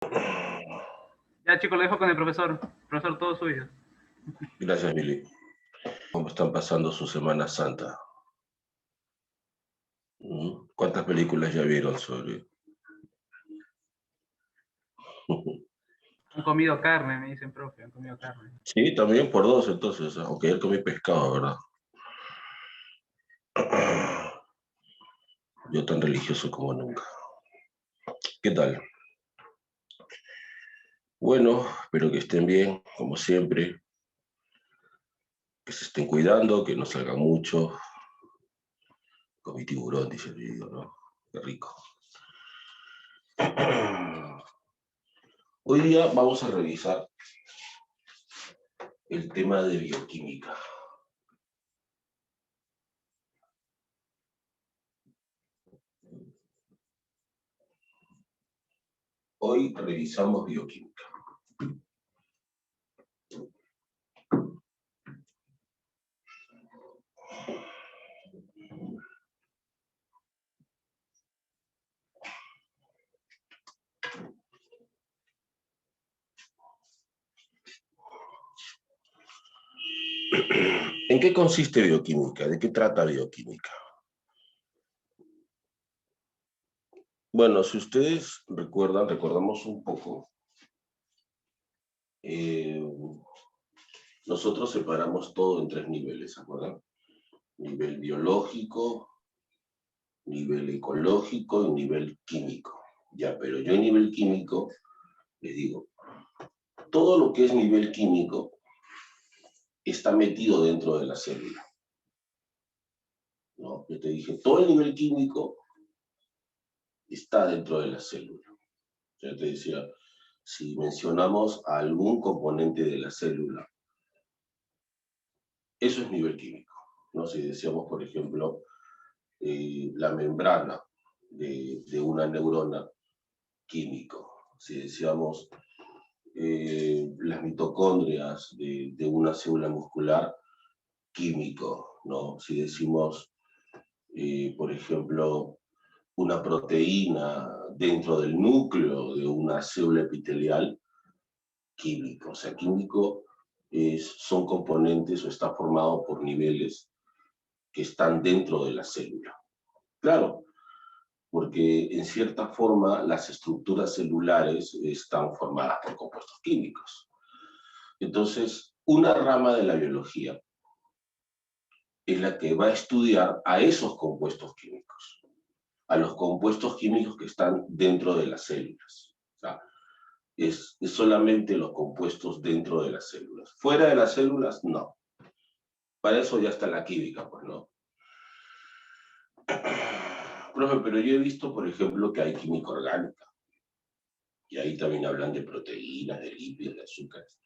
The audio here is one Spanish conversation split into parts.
Ya, chicos, lo dejo con el profesor. Profesor, todo suyo. Gracias, Billy. ¿Cómo están pasando su Semana Santa? ¿Cuántas películas ya vieron sobre? Han comido carne, me dicen, profe, han comido carne. Sí, también por dos, entonces, aunque ayer comí pescado, ¿verdad? Yo tan religioso como nunca. ¿Qué tal? Bueno, espero que estén bien, como siempre, que se estén cuidando, que no salgan mucho. Comí tiburón, dice el video, ¿no? Qué rico. Hoy día vamos a revisar el tema de bioquímica. Hoy revisamos bioquímica. ¿En qué consiste bioquímica? ¿De qué trata bioquímica? Bueno, si ustedes recuerdan, recordamos un poco, eh, nosotros separamos todo en tres niveles, ¿se acuerdan? Nivel biológico, nivel ecológico y nivel químico. Ya, pero yo en nivel químico les digo, todo lo que es nivel químico está metido dentro de la célula, ¿no? Yo te dije, todo el nivel químico está dentro de la célula. Yo te decía, si mencionamos a algún componente de la célula, eso es nivel químico, ¿no? Si decíamos, por ejemplo, la membrana de una neurona, químico. Si decíamos las mitocondrias de una célula muscular, químico, ¿no? Si decimos, por ejemplo, una proteína dentro del núcleo de una célula epitelial, químico. O sea, químico son componentes o está formado por niveles que están dentro de la célula. Claro, porque en cierta forma las estructuras celulares están formadas por compuestos químicos. Entonces, una rama de la biología es la que va a estudiar a esos compuestos químicos, a los compuestos químicos que están dentro de las células. O sea, es solamente los compuestos dentro de las células. Fuera de las células, no. Para eso ya está la química, pues, ¿no? Profe, pero yo he visto, por ejemplo, que hay química orgánica. Y ahí también hablan de proteínas, de lípidos, de azúcares.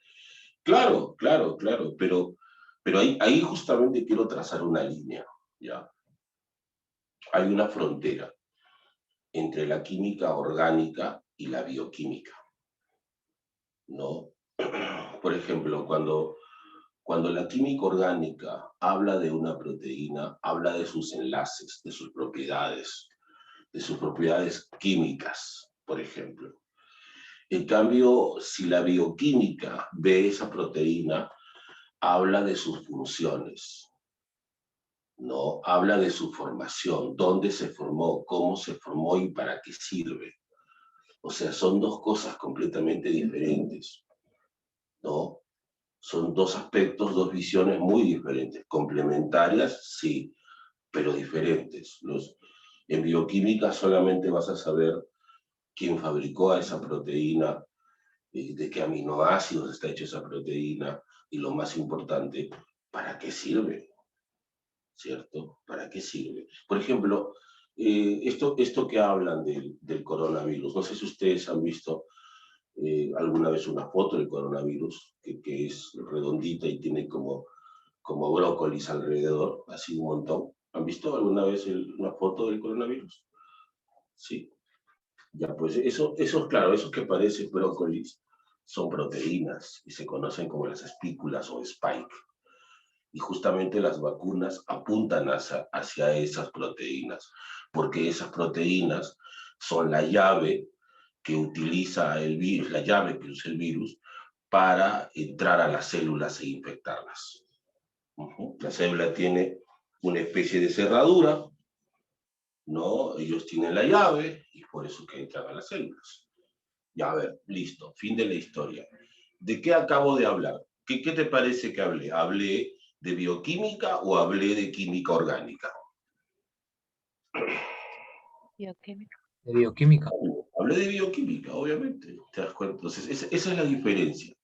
Claro, claro, claro, pero ahí justamente quiero trazar una línea, ¿ya? Hay una frontera entre la química orgánica y la bioquímica, ¿no? Por ejemplo, cuando la química orgánica habla de una proteína, habla de sus enlaces, de sus propiedades químicas, por ejemplo. En cambio, si la bioquímica ve esa proteína, habla de sus funciones, ¿no? Habla de su formación, dónde se formó, cómo se formó y para qué sirve. O sea, son dos cosas completamente diferentes, ¿no? Son dos aspectos, dos visiones muy diferentes, complementarias, sí, pero diferentes. En bioquímica solamente vas a saber quién fabricó a esa proteína, de qué aminoácidos está hecha esa proteína y lo más importante, ¿para qué sirve? ¿Cierto? ¿Para qué sirve? Por ejemplo, esto que hablan del coronavirus, no sé si ustedes han visto alguna vez una foto del coronavirus, que es redondita y tiene como brócolis alrededor, así un montón. ¿Han visto alguna vez una foto del coronavirus? Sí. Ya, pues eso, claro, esos que parecen brócolis son proteínas y se conocen como las espículas o spike. Y justamente las vacunas apuntan hacia esas proteínas, porque esas proteínas son la llave que utiliza el virus, la llave que usa el virus, para entrar a las células e infectarlas. La célula tiene una especie de cerradura, ¿no? Ellos tienen la llave y por eso que entran a las células. Ya, a ver, listo, fin de la historia. ¿De qué acabo de hablar? ¿Qué te parece que hablé? ¿Hablé de bioquímica o hablé de química orgánica? Bioquímica. De bioquímica. Hablé de bioquímica, obviamente. ¿Te das cuenta? Entonces, esa es la diferencia.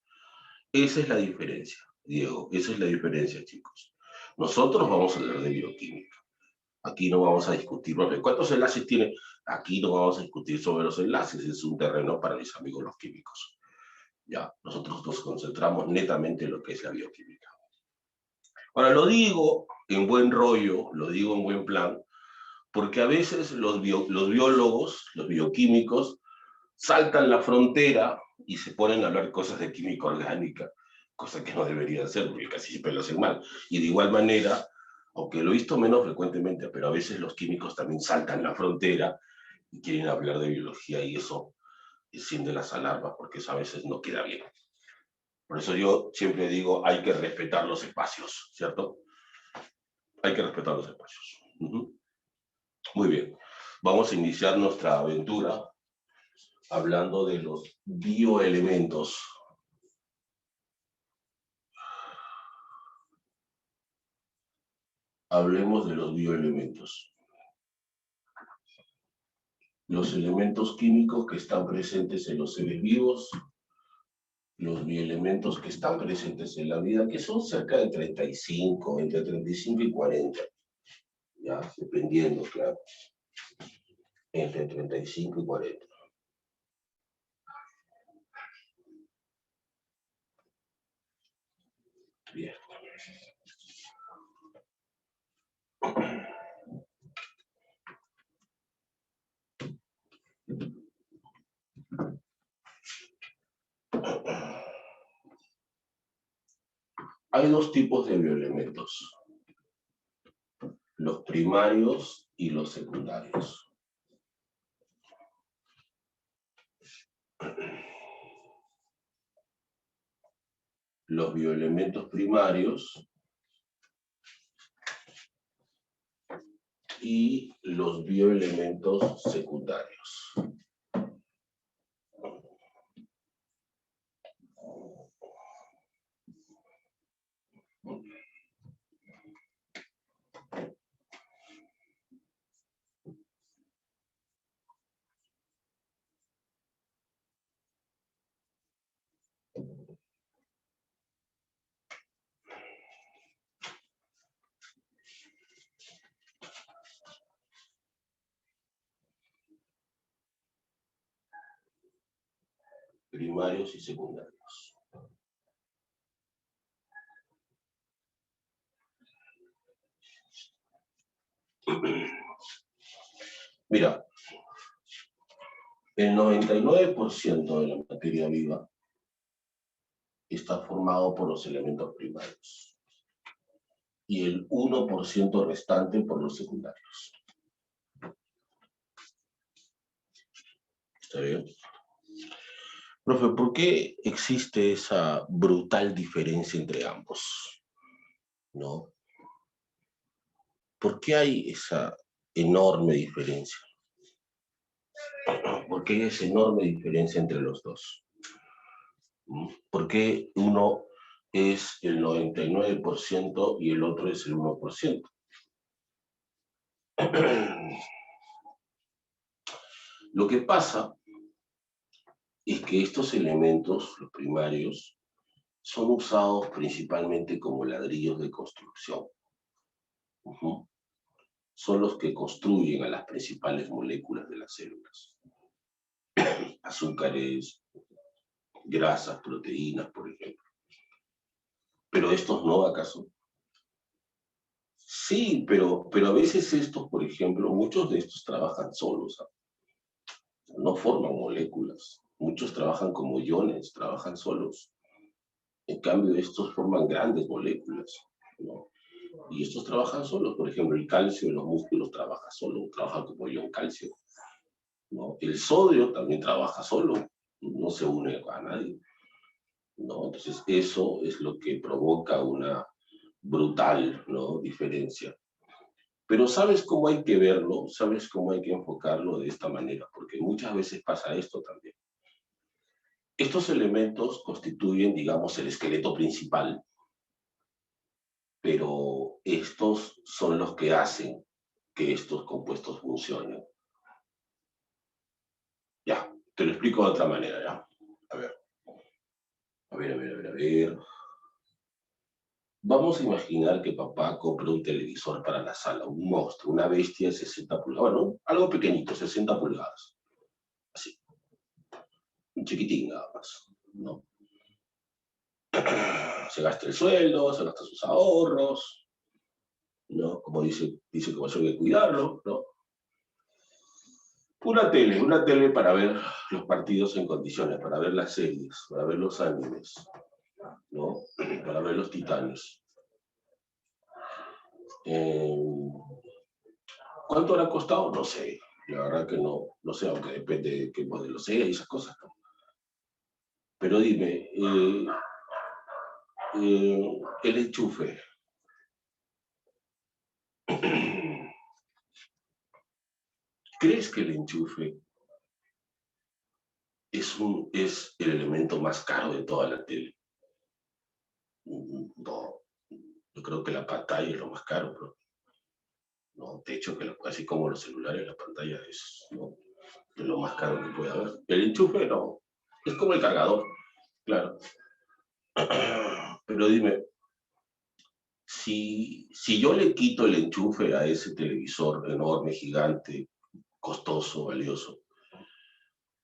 Esa es la diferencia, Diego. Esa es la diferencia, chicos. Nosotros vamos a hablar de bioquímica. Aquí no vamos a discutir, ¿cuántos enlaces tiene? Aquí no vamos a discutir sobre los enlaces, es un terreno para mis amigos los químicos. Ya, nosotros nos concentramos netamente en lo que es la bioquímica. Ahora, lo digo en buen rollo, lo digo en buen plan, porque a veces los biólogos, los bioquímicos, saltan la frontera y se ponen a hablar cosas de química orgánica, cosa que no deberían hacer, porque casi siempre lo hacen mal. Y de igual manera, aunque lo he visto menos frecuentemente, pero a veces los químicos también saltan la frontera y quieren hablar de biología y eso enciende las alarmas, porque eso a veces no queda bien. Por eso yo siempre digo, hay que respetar los espacios, ¿cierto? Hay que respetar los espacios. Muy bien, vamos a iniciar nuestra aventura hablando de los bioelementos. Hablemos de los bioelementos. Los elementos químicos que están presentes en los seres vivos, los bioelementos que están presentes en la vida, que son cerca de 35, entre 35 y 40. Ya, dependiendo, claro. Entre 35 y 40. Bien. Hay dos tipos de bioelementos, los primarios y los secundarios. Los bioelementos primarios y los bioelementos secundarios. Primarios y secundarios. Mira, el 99% de la materia viva está formado por los elementos primarios y el 1% restante por los secundarios. ¿Está bien? Profe, ¿por qué existe esa brutal diferencia entre ambos? ¿No? ¿Por qué hay esa enorme diferencia? ¿Por qué hay esa enorme diferencia entre los dos? ¿Por qué uno es el 99% y el otro es el 1%? Lo que pasa es que estos elementos, los primarios, son usados principalmente como ladrillos de construcción. Son los que construyen a las principales moléculas de las células. Azúcares, grasas, proteínas, por ejemplo. ¿Pero estos no, acaso? Sí, pero a veces estos, por ejemplo, muchos de estos trabajan solos, no forman moléculas. Muchos trabajan como iones, trabajan solos. En cambio, estos forman grandes moléculas, ¿no? Y estos trabajan solos. Por ejemplo, el calcio en los músculos trabaja solo, trabaja como ion calcio. ¿no? El sodio también trabaja solo, no se une a nadie, ¿no? Entonces eso es lo que provoca una brutal, ¿no?, diferencia. Pero ¿sabes cómo hay que verlo? ¿Sabes cómo hay que enfocarlo de esta manera? Porque muchas veces pasa esto también. Estos elementos constituyen, digamos, el esqueleto principal, pero estos son los que hacen que estos compuestos funcionen. Ya, te lo explico de otra manera, ¿ya? A ver, a ver. Vamos a imaginar que papá compra un televisor para la sala, un monstruo, una bestia de 60 pulgadas, bueno, algo pequeñito, 60 pulgadas, así, un chiquitín nada más, ¿no? Se gasta el sueldo, se gasta sus ahorros, ¿no? Como dice como eso hay que cuidarlo, ¿no? Una tele para ver los partidos en condiciones, para ver las series, para ver los animes, ¿no? Para ver los titanes. ¿Cuánto habrá costado? No sé. La verdad que no sé, aunque depende de qué modelo sea y esas cosas, ¿no? Pero dime, el enchufe. ¿Crees que el enchufe es el elemento más caro de toda la tele? No, yo creo que la pantalla es lo más caro, pero no, de hecho, que así como los celulares, la pantalla es, ¿no?, es lo más caro que puede haber. El enchufe no, es como el cargador, claro. Pero dime, si yo le quito el enchufe a ese televisor enorme, gigante, costoso, valioso,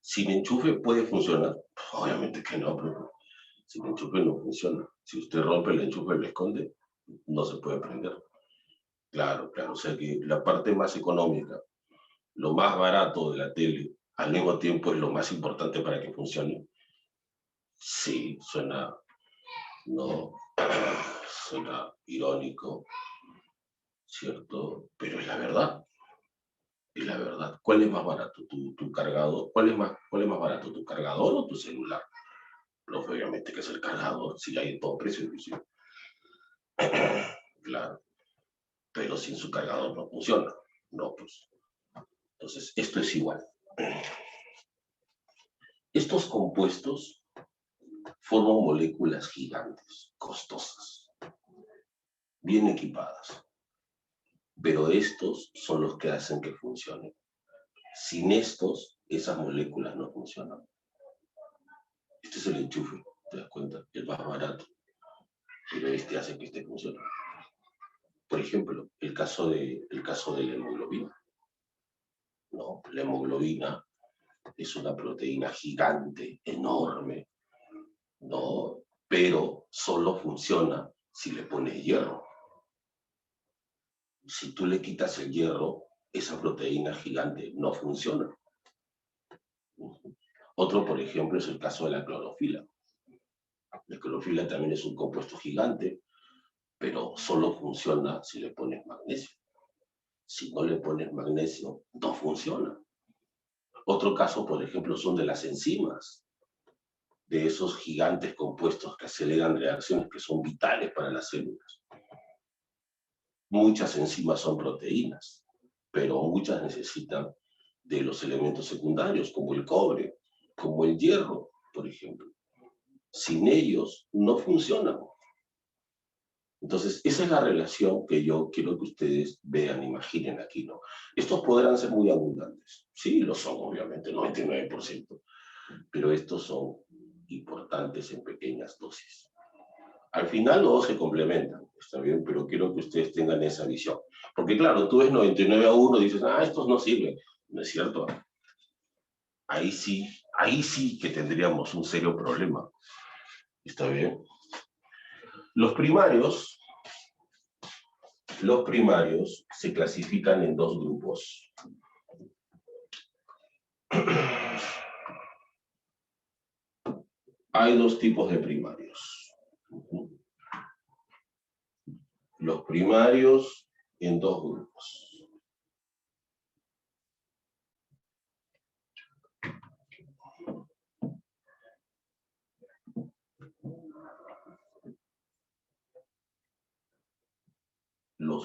sin enchufe puede funcionar. Obviamente que no, pero sin enchufe no funciona. Si usted rompe el enchufe y lo esconde, no se puede prender. Claro, claro. O sea que la parte más económica, lo más barato de la tele, al mismo tiempo es lo más importante para que funcione. Sí, suena, no, suena irónico, ¿cierto? Pero es la verdad. Es la verdad. ¿Cuál es más barato? ¿Tu cargador? ¿Cuál es más barato? ¿Tu cargador o tu celular? Pero obviamente que es el cargador, si hay en todo precio, inclusive. Claro. Pero sin su cargador no funciona. No, pues. Entonces, esto es igual. Estos compuestos forman moléculas gigantes, costosas, bien equipadas. Pero estos son los que hacen que funcionen. Sin estos, esas moléculas no funcionan. Este es el enchufe, ¿te das cuenta? El más barato. Pero este hace que este funcione. Por ejemplo, el caso de la hemoglobina. ¿No? La hemoglobina es una proteína gigante, enorme, ¿no? Pero solo funciona si le pones hierro. Si tú le quitas el hierro, esa proteína gigante no funciona. Otro, por ejemplo, es el caso de la clorofila. La clorofila también es un compuesto gigante, pero solo funciona si le pones magnesio. Si no le pones magnesio, no funciona. Otro caso, por ejemplo, son de las enzimas, de esos gigantes compuestos que aceleran reacciones que son vitales para las células. Muchas enzimas son proteínas, pero muchas necesitan de los elementos secundarios, como el cobre, como el hierro, por ejemplo. Sin ellos no funcionan. Entonces, esa es la relación que yo quiero que ustedes vean, imaginen aquí, ¿no? Estos podrán ser muy abundantes. Sí, lo son, obviamente, 99%. Pero estos son importantes en pequeñas dosis. Al final los dos se complementan, está bien, pero quiero que ustedes tengan esa visión. Porque claro, tú ves 99-1 y dices, estos no sirven. No es cierto. Ahí sí que tendríamos un serio problema. ¿Está bien? Los primarios se clasifican en dos grupos. Hay dos tipos de primarios. Los primarios en dos grupos.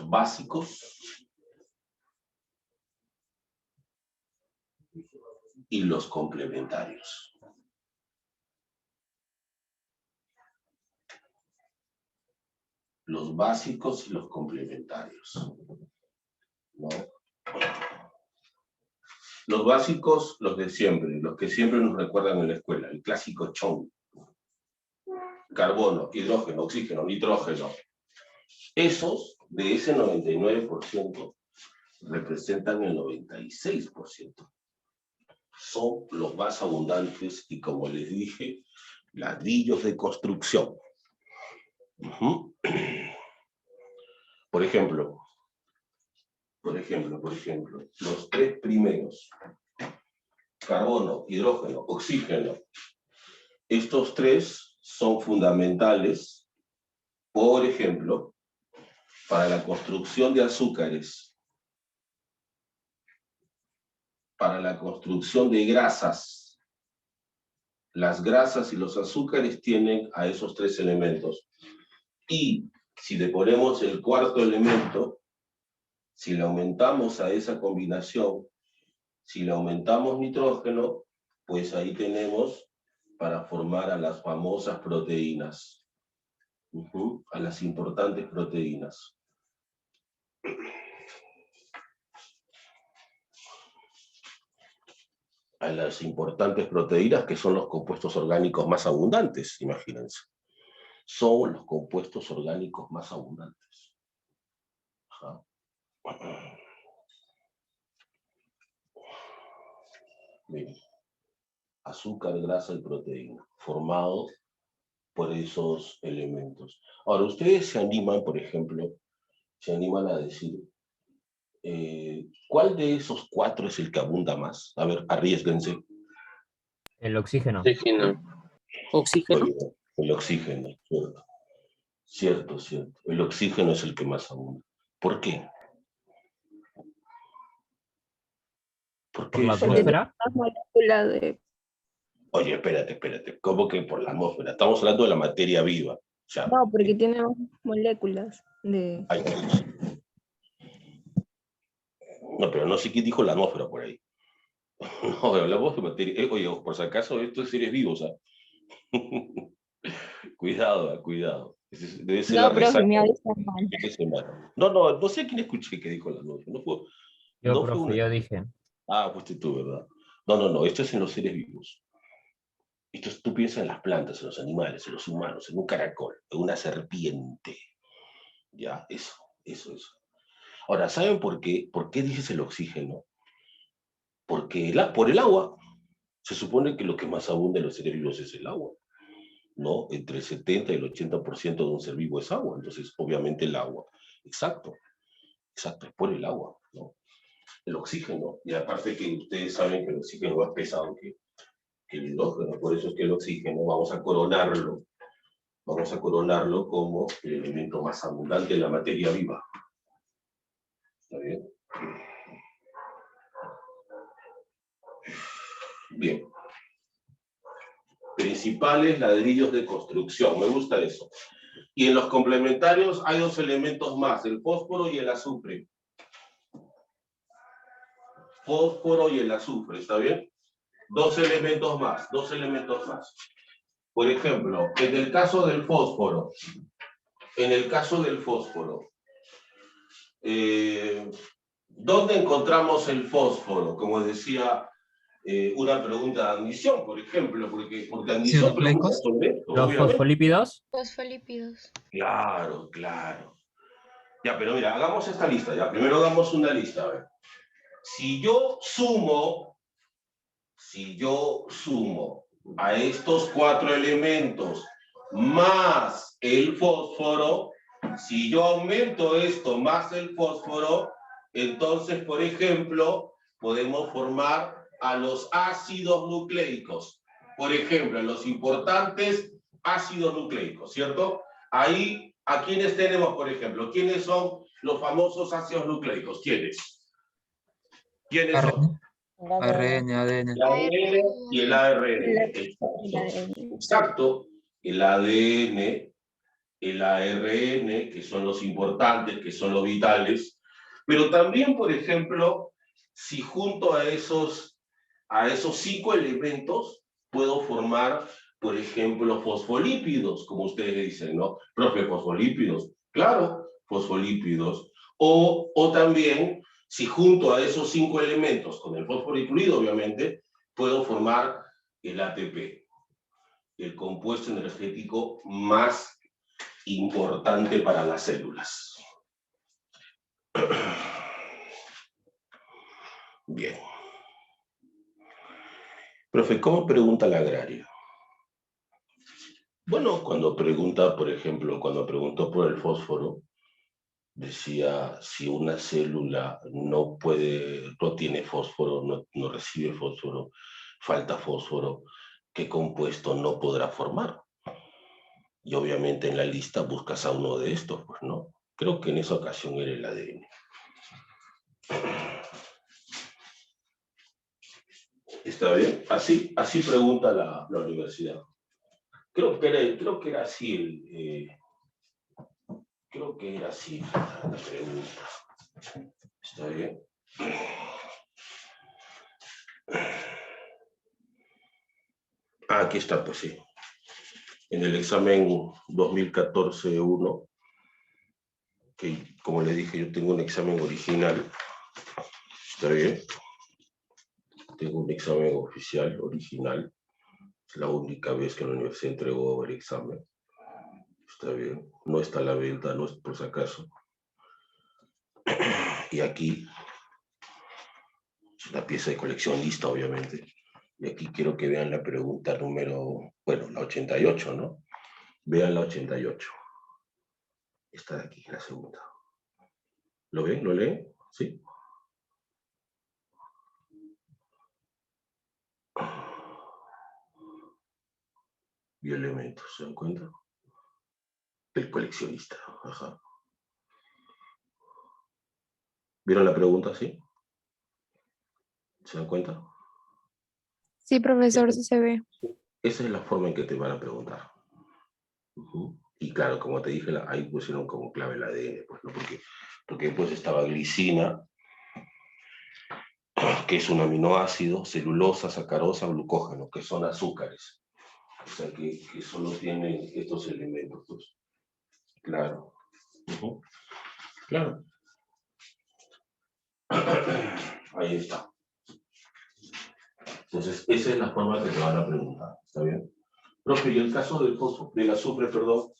los básicos y los complementarios. Los básicos y los complementarios, ¿no? Los básicos, los de siempre, los que siempre nos recuerdan en la escuela, el clásico chon. Carbono, hidrógeno, oxígeno, nitrógeno. Esos, de ese 99%, representan el 96%. Son los más abundantes y, como les dije, ladrillos de construcción. Por ejemplo, los tres primeros, carbono, hidrógeno, oxígeno, estos tres son fundamentales, por ejemplo, para la construcción de azúcares, para la construcción de grasas. Las grasas y los azúcares tienen a esos tres elementos. Y si le ponemos el cuarto elemento, si le aumentamos a esa combinación, si le aumentamos nitrógeno, pues ahí tenemos para formar a las famosas proteínas, a las importantes proteínas. A las importantes proteínas que son los compuestos orgánicos más abundantes, imagínense. Son los compuestos orgánicos más abundantes. Ajá. Miren, azúcar, grasa y proteína, formado por esos elementos. Ahora, ustedes se animan, por ejemplo, se animan a decir, ¿cuál de esos cuatro es el que abunda más? A ver, arriésguense. El oxígeno. Oxígeno. El oxígeno, cierto. Cierto. El oxígeno es el que más abunda. ¿Por qué? ¿Por la atmósfera? Oye, espérate. ¿Cómo que por la atmósfera? Estamos hablando de la materia viva. O sea, No, porque tiene más moléculas de... Ay, no, pero no sé quién dijo la atmósfera por ahí. No, hablamos de materia. Oye, por si acaso, esto es seres vivos, ¿ah? Cuidado. Debe ser No, profe, me habla mal. No sé quién escuché que dijo la atmósfera. No fue, Yo, no profe, fue una... yo dije. Ah, fuiste tú, ¿verdad? No, esto es en los seres vivos. Tú piensas en las plantas, en los animales, en los humanos, en un caracol, en una serpiente. Ya, eso. Ahora, ¿saben por qué? ¿Por qué dices el oxígeno? Porque por el agua. Se supone que lo que más abunda en los seres vivos es el agua, ¿no? Entre el 70 y el 80% de un ser vivo es agua, entonces obviamente el agua. Exacto, es por el agua, ¿no? El oxígeno, y aparte que ustedes saben que el oxígeno es más pesado que el hidrógeno, por eso es que el oxígeno vamos a coronarlo como el elemento más abundante de la materia viva. ¿Está bien? Bien. Principales ladrillos de construcción, me gusta eso. Y en los complementarios hay dos elementos más, el fósforo y el azufre. Fósforo y el azufre, ¿está bien? Dos elementos más. Por ejemplo, en el caso del fósforo, ¿dónde encontramos el fósforo? Como decía, una pregunta de admisión, por ejemplo, porque admisión pregunta sobre esto, ¿Los obviamente. fosfolípidos? Fosfolípidos. Claro. Ya, pero mira, hagamos esta lista, ya. Primero hagamos una lista, a ver. Si yo sumo a estos cuatro elementos más el fósforo, si yo aumento esto más el fósforo, entonces, por ejemplo, podemos formar a los ácidos nucleicos. Por ejemplo, los importantes ácidos nucleicos, ¿cierto? Ahí, ¿a quiénes tenemos, por ejemplo? ¿Quiénes son los famosos ácidos nucleicos? ¿Quiénes son? ARN, ADN. El ADN y el ARN. Exacto. El ADN el ARN, que son los importantes, que son los vitales, pero también, por ejemplo, si junto a esos 5 elementos puedo formar, por ejemplo, fosfolípidos, como ustedes dicen, ¿no? Profe, fosfolípidos. Claro, fosfolípidos. O también, si junto a esos 5 elementos, con el fósforo incluido, obviamente, puedo formar el ATP, el compuesto energético más importante para las células. Bien. Profe, ¿cómo pregunta la agraria? Bueno, cuando pregunta, por ejemplo, cuando preguntó por el fósforo, decía si una célula no tiene fósforo, no recibe fósforo, falta fósforo, ¿qué compuesto no podrá formar? Y obviamente en la lista buscas a uno de estos, pues no. Creo que en esa ocasión era el ADN. ¿Está bien? Así pregunta la universidad. Creo que era así creo que era así la pregunta. ¿Está bien? Aquí está, pues sí. En el examen 2014-1, que como le dije, yo tengo un examen original. ¿Está bien? Tengo un examen oficial, original. Es la única vez que la universidad entregó el examen. Está bien. No está a la venta, no es por si acaso. Y aquí, es una pieza de colección lista, obviamente. Y aquí quiero que vean la pregunta número, bueno, la 88, ¿no? Vean la 88. Esta de aquí, la segunda. ¿Lo ven? ¿Lo leen? ¿Sí? Y elementos, ¿se dan cuenta? El coleccionista, ajá. ¿Vieron la pregunta, sí? ¿Se dan cuenta? Sí, profesor, sí se ve. Esa es la forma en que te van a preguntar. Y claro, como te dije, ahí pusieron como clave el ADN, pues, ¿no? Porque pues estaba glicina, que es un aminoácido, celulosa, sacarosa, glucógeno, que son azúcares. O sea, que solo tienen estos elementos. Pues. Claro. Claro. Ahí está. Entonces, esa es la forma que te van a preguntar. ¿Está bien? Profe, y el caso del azufre, perdón.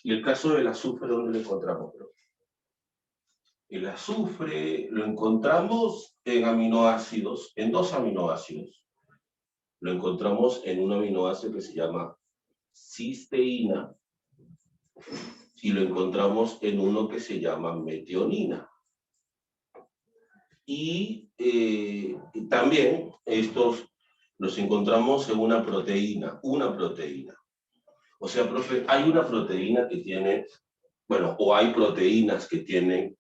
¿Y el caso del azufre dónde lo encontramos, profe? El azufre lo encontramos en aminoácidos, en 2 aminoácidos. Lo encontramos en un aminoácido que se llama cisteína y lo encontramos en uno que se llama metionina. Y también estos los encontramos en una proteína. O sea, profe, hay una proteína que tiene, bueno, o hay proteínas que tienen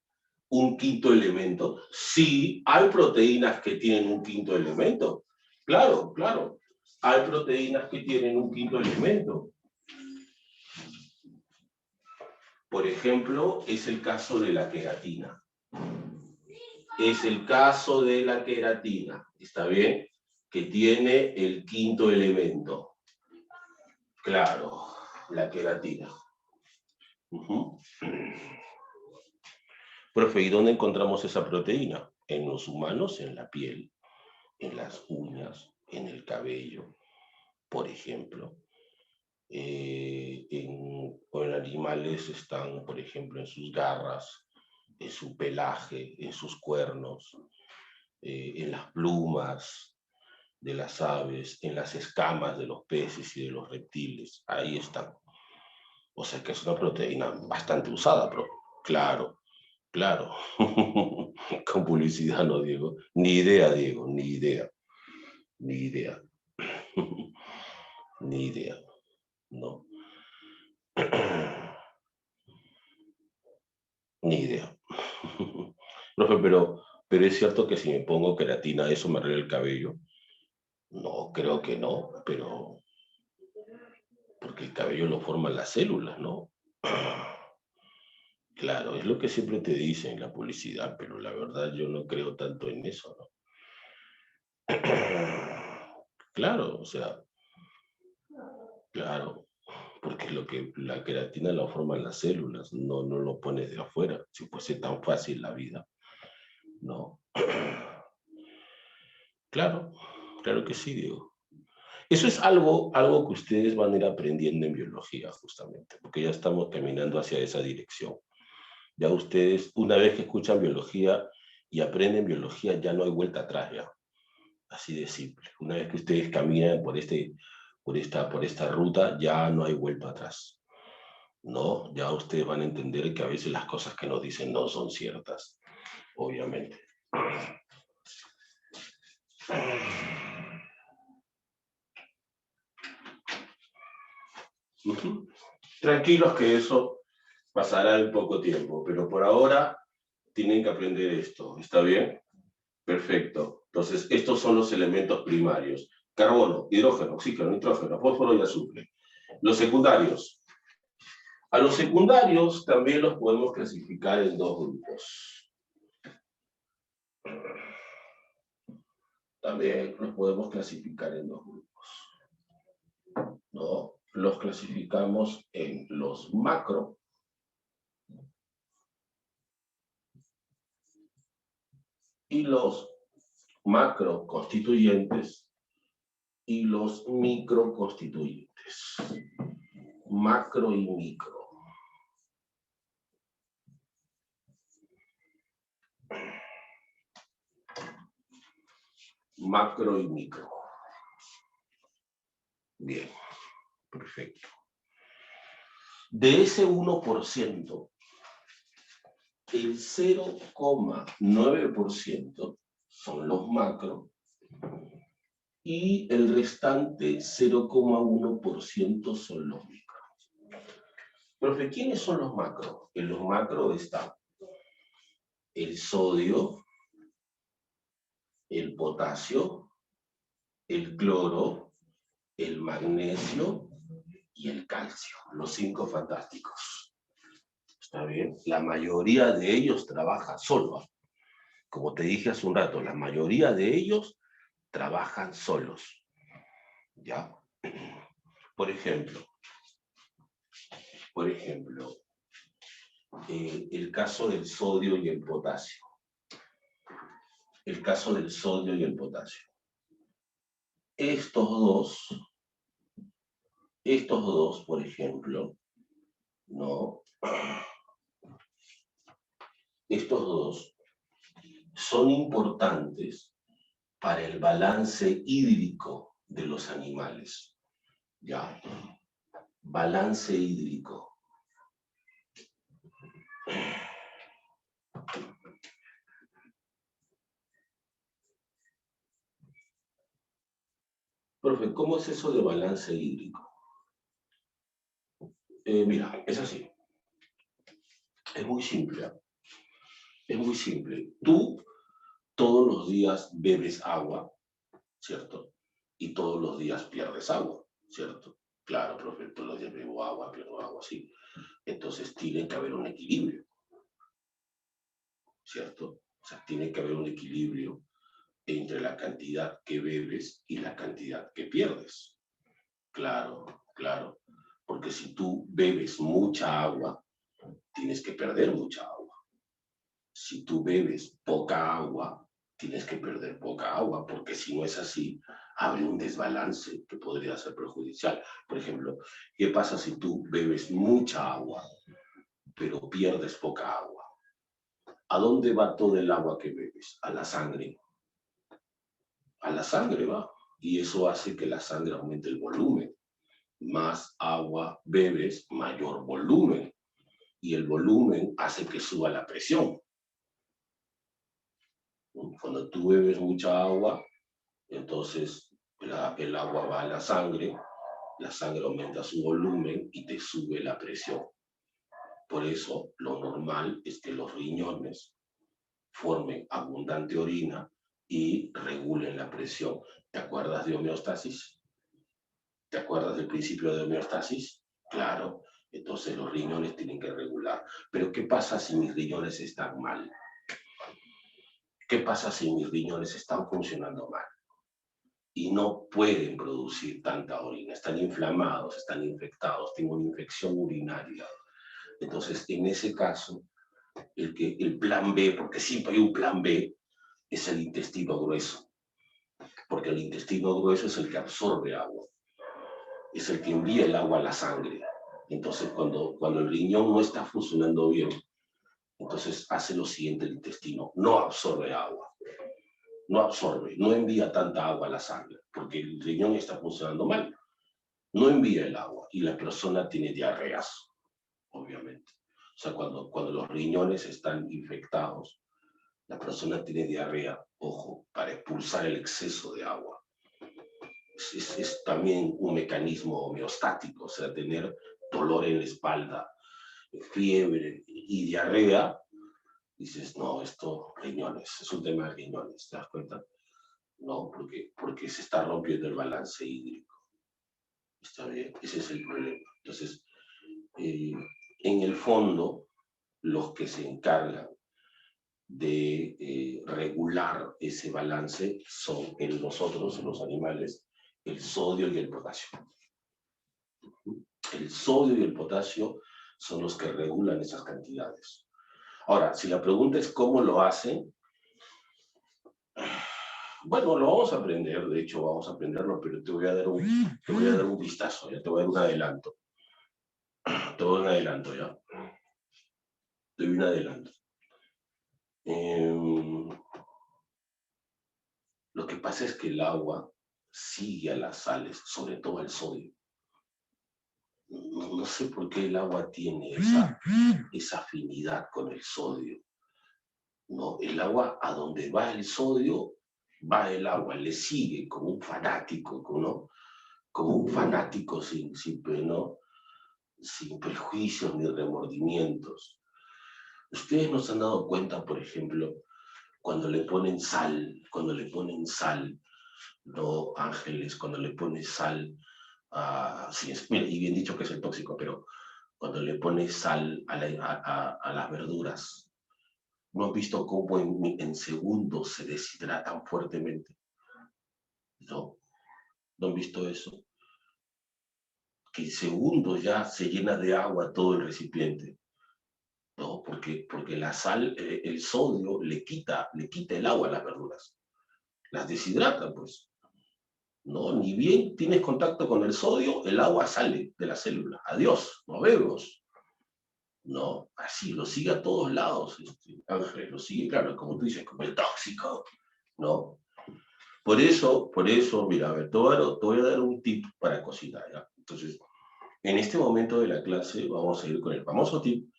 un quinto elemento. Sí, hay proteínas que tienen un quinto elemento. Claro, claro. Hay proteínas que tienen un quinto elemento. Por ejemplo, es el caso de la queratina. Es el caso de la queratina, ¿está bien? Que tiene el quinto elemento. Claro, la queratina. Profe, ¿y dónde encontramos esa proteína? En los humanos, en la piel, en las uñas, en el cabello, por ejemplo. O en animales están, por ejemplo, en sus garras, en su pelaje, en sus cuernos, en las plumas de las aves, en las escamas de los peces y de los reptiles. Ahí están. O sea que es una proteína bastante usada, pero claro, claro. Con publicidad no, Diego. Ni idea, Diego, ni idea. Ni idea. Ni idea. No. Ni idea. Profe, pero es cierto que si me pongo queratina, ¿eso me arregla el cabello? No, creo que no, pero... Porque el cabello lo forman las células, ¿no? Claro, es lo que siempre te dicen en la publicidad, pero la verdad yo no creo tanto en eso, ¿no? Claro, o sea, claro, porque lo que la queratina lo forman las células, no lo pones de afuera, si fuese tan fácil la vida, ¿no? Claro, claro que sí, Diego. Eso es algo que ustedes van a ir aprendiendo en biología, justamente, porque ya estamos caminando hacia esa dirección. Ya ustedes, una vez que escuchan biología y aprenden biología, ya no hay vuelta atrás, ya. Así de simple. Una vez que ustedes caminan por esta ruta, ya no hay vuelta atrás. No, ya ustedes van a entender que a veces las cosas que nos dicen no son ciertas, obviamente. Tranquilos que eso pasará en poco tiempo, pero por ahora tienen que aprender esto, ¿está bien? Perfecto. Entonces, estos son los elementos primarios. Carbono, hidrógeno, oxígeno, nitrógeno, fósforo y azufre. Los secundarios. A los secundarios también los podemos clasificar en dos grupos. También los podemos clasificar en dos grupos. ¿No? Los clasificamos en los macro y los macro constituyentes y los micro constituyentes. Macro y micro. Macro y micro. Bien, perfecto. De ese 1%, el 0,9% son los macro y el restante 0,1% son los micro. Profe, ¿quiénes son los macro? En los macro están el sodio, el potasio, el cloro, el magnesio y el calcio, los 5 fantásticos. ¿Está bien? La mayoría de ellos trabajan solos. Como te dije hace un rato, la mayoría de ellos trabajan solos. ¿Ya? Por ejemplo, el caso del sodio y el potasio. El caso del sodio y el potasio. Estos dos, por ejemplo, ¿no? Estos dos son importantes para el balance hídrico de los animales. ¿Ya? Balance hídrico. Profe, ¿cómo es eso de balance hídrico? Mira, es así. Es muy simple. Es muy simple. Tú todos los días bebes agua, ¿cierto? Y todos los días pierdes agua, ¿cierto? Claro, profe, todos los días bebo agua, pierdo agua, sí. Entonces tiene que haber un equilibrio, ¿cierto? O sea, tiene que haber un equilibrio entre la cantidad que bebes y la cantidad que pierdes. Claro, claro. Porque si tú bebes mucha agua, tienes que perder mucha agua. Si tú bebes poca agua, tienes que perder poca agua, porque si no es así, habría un desbalance que podría ser perjudicial. Por ejemplo, ¿qué pasa si tú bebes mucha agua, pero pierdes poca agua? ¿A dónde va todo el agua que bebes? A la sangre. A la sangre va. Y eso hace que la sangre aumente el volumen. Más agua bebes, mayor volumen. Y el volumen hace que suba la presión. Cuando tú bebes mucha agua, entonces el agua va a la sangre aumenta su volumen y te sube la presión. Por eso lo normal es que los riñones formen abundante orina y regulen la presión. ¿Te acuerdas de homeostasis? ¿Te acuerdas del principio de homeostasis? Claro. Entonces los riñones tienen que regular. Pero ¿qué pasa si mis riñones están mal? ¿Qué pasa si mis riñones están funcionando mal? Y no pueden producir tanta orina, están inflamados, están infectados, tengo una infección urinaria. Entonces, en ese caso, el plan B, porque siempre hay un plan B, es el intestino grueso. Porque el intestino grueso es el que absorbe agua, es el que envía el agua a la sangre. Entonces, cuando el riñón no está funcionando bien, entonces hace lo siguiente el intestino, no absorbe agua. No absorbe, no envía tanta agua a la sangre, porque el riñón está funcionando mal. No envía el agua y la persona tiene diarreas, obviamente. O sea, cuando los riñones están infectados, la persona tiene diarrea, ojo, para expulsar el exceso de agua. Es también un mecanismo homeostático, o sea, tener dolor en la espalda, fiebre y diarrea. Dices, no, esto, riñones, es un tema de riñones, ¿te das cuenta? No, porque se está rompiendo el balance hídrico. Está bien, ese es el problema. Entonces, en el fondo, los que se encargan de regular ese balance son en nosotros, en los animales, el sodio y el potasio. El sodio y el potasio son los que regulan esas cantidades. Ahora, si la pregunta es cómo lo hacen, bueno, lo vamos a aprender, de hecho vamos a aprenderlo, pero te voy a dar un vistazo, ya te voy a dar un adelanto. Te doy un adelanto, ¿ya? Te doy un adelanto. Lo que pasa es que el agua sigue a las sales, sobre todo al sodio. No sé por qué el agua tiene esa afinidad con el sodio. No, el agua, a donde va el sodio, va el agua, le sigue como un fanático, ¿no? Como un fanático sin prejuicios ni remordimientos. Ustedes no se han dado cuenta, por ejemplo, cuando le ponen sal, no, Ángeles, cuando le pones sal, sí, mira, y bien dicho que es el tóxico, pero cuando le pones sal a las verduras, ¿no han visto cómo en segundos se deshidratan fuertemente? ¿No? ¿No han visto eso? Que en segundos ya se llena de agua todo el recipiente. ¿No? Porque la sal, el sodio le quita el agua a las verduras. Las deshidrata, pues. No, ni bien tienes contacto con el sodio, el agua sale de la célula. Adiós, nos vemos. No, así, lo sigue a todos lados, Ángel, lo sigue, claro, como tú dices, como el tóxico, ¿no? Por eso, mira, a ver, te voy a dar un tip para cocinar, ¿ya? Entonces, en este momento de la clase vamos a ir con el famoso tip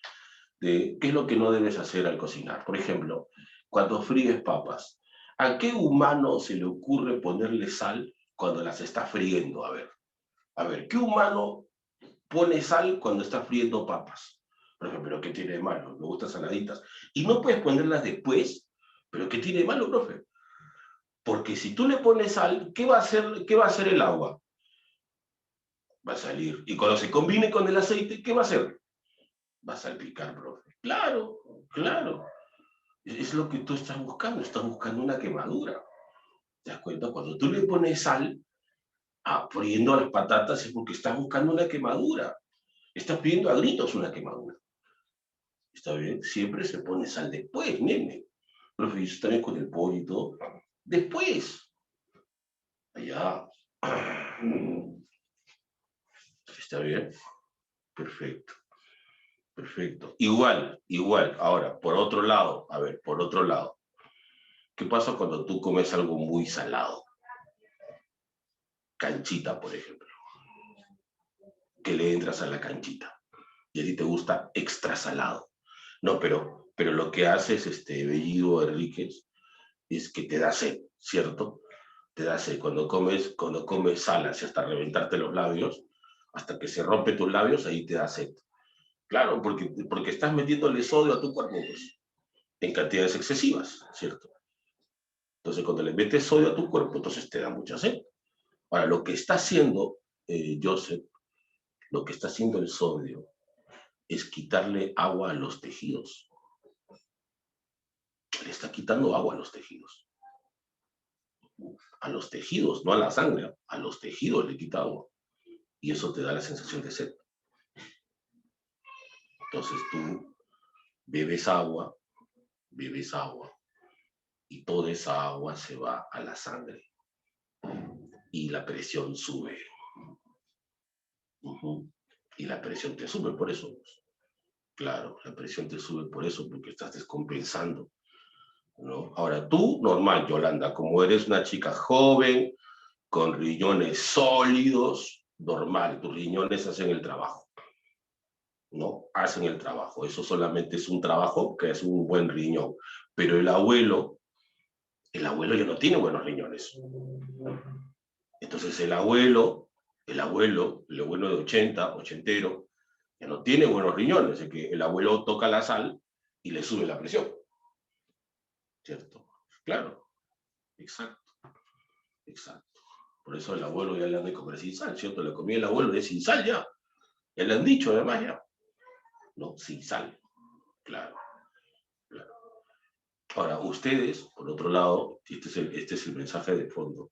de qué es lo que no debes hacer al cocinar. Por ejemplo, cuando fríes papas, ¿a qué humano se le ocurre ponerle sal cuando las está friendo? A ver, ¿qué humano pone sal cuando está friendo papas? Por ejemplo, ¿pero qué tiene de malo? Me gustan saladitas. Y no puedes ponerlas después, ¿pero qué tiene de malo, profe? Porque si tú le pones sal, ¿qué va a hacer el agua? Va a salir. Y cuando se combine con el aceite, ¿qué va a hacer? Va a salpicar, profe. Claro, claro. Es lo que tú estás buscando una quemadura. ¿Te das cuenta? Cuando tú le pones sal, friendo a las patatas es porque estás buscando una quemadura. Estás pidiendo a gritos una quemadura. ¿Está bien? Siempre se pone sal después, nene. Profe, yo también con el pollo y todo. Después. Allá. ¿Está bien? Perfecto. Perfecto. Igual. Ahora, por otro lado, ¿qué pasa cuando tú comes algo muy salado? Canchita, por ejemplo. Que le entras a la canchita. Y a ti te gusta extra salado. No, pero lo que haces, Bellido Enríquez, es que te da sed, ¿cierto? Te da sed. Cuando comes sal hasta reventarte los labios, hasta que se rompe tus labios, ahí te da sed. Claro, porque estás metiéndole sodio a tu cuerpo, pues, en cantidades excesivas, ¿cierto? Entonces, cuando le metes sodio a tu cuerpo, entonces te da mucha sed. Ahora, lo que está haciendo, Joseph, lo que está haciendo el sodio, es quitarle agua a los tejidos. Le está quitando agua a los tejidos. A los tejidos, no a la sangre, a los tejidos le quita agua. Y eso te da la sensación de sed. Entonces tú bebes agua, y toda esa agua se va a la sangre. Y la presión sube. Y la presión te sube por eso. Claro, la presión te sube por eso, porque estás descompensando, ¿no? Ahora tú, normal, Yolanda, como eres una chica joven, con riñones sólidos, normal, tus riñones hacen el trabajo, ¿no? Hacen el trabajo. Eso solamente es un trabajo que es un buen riñón. Pero el abuelo ya no tiene buenos riñones. Entonces el abuelo de 80, ochentero, ya no tiene buenos riñones, es que el abuelo toca la sal y le sube la presión. ¿Cierto? Claro, exacto. Por eso el abuelo ya le han de comer sin sal, ¿cierto? Le comía el abuelo de sin sal ya. Ya le han dicho además ya. No, sin sal. Claro. Ahora, ustedes, por otro lado, este es el mensaje de fondo,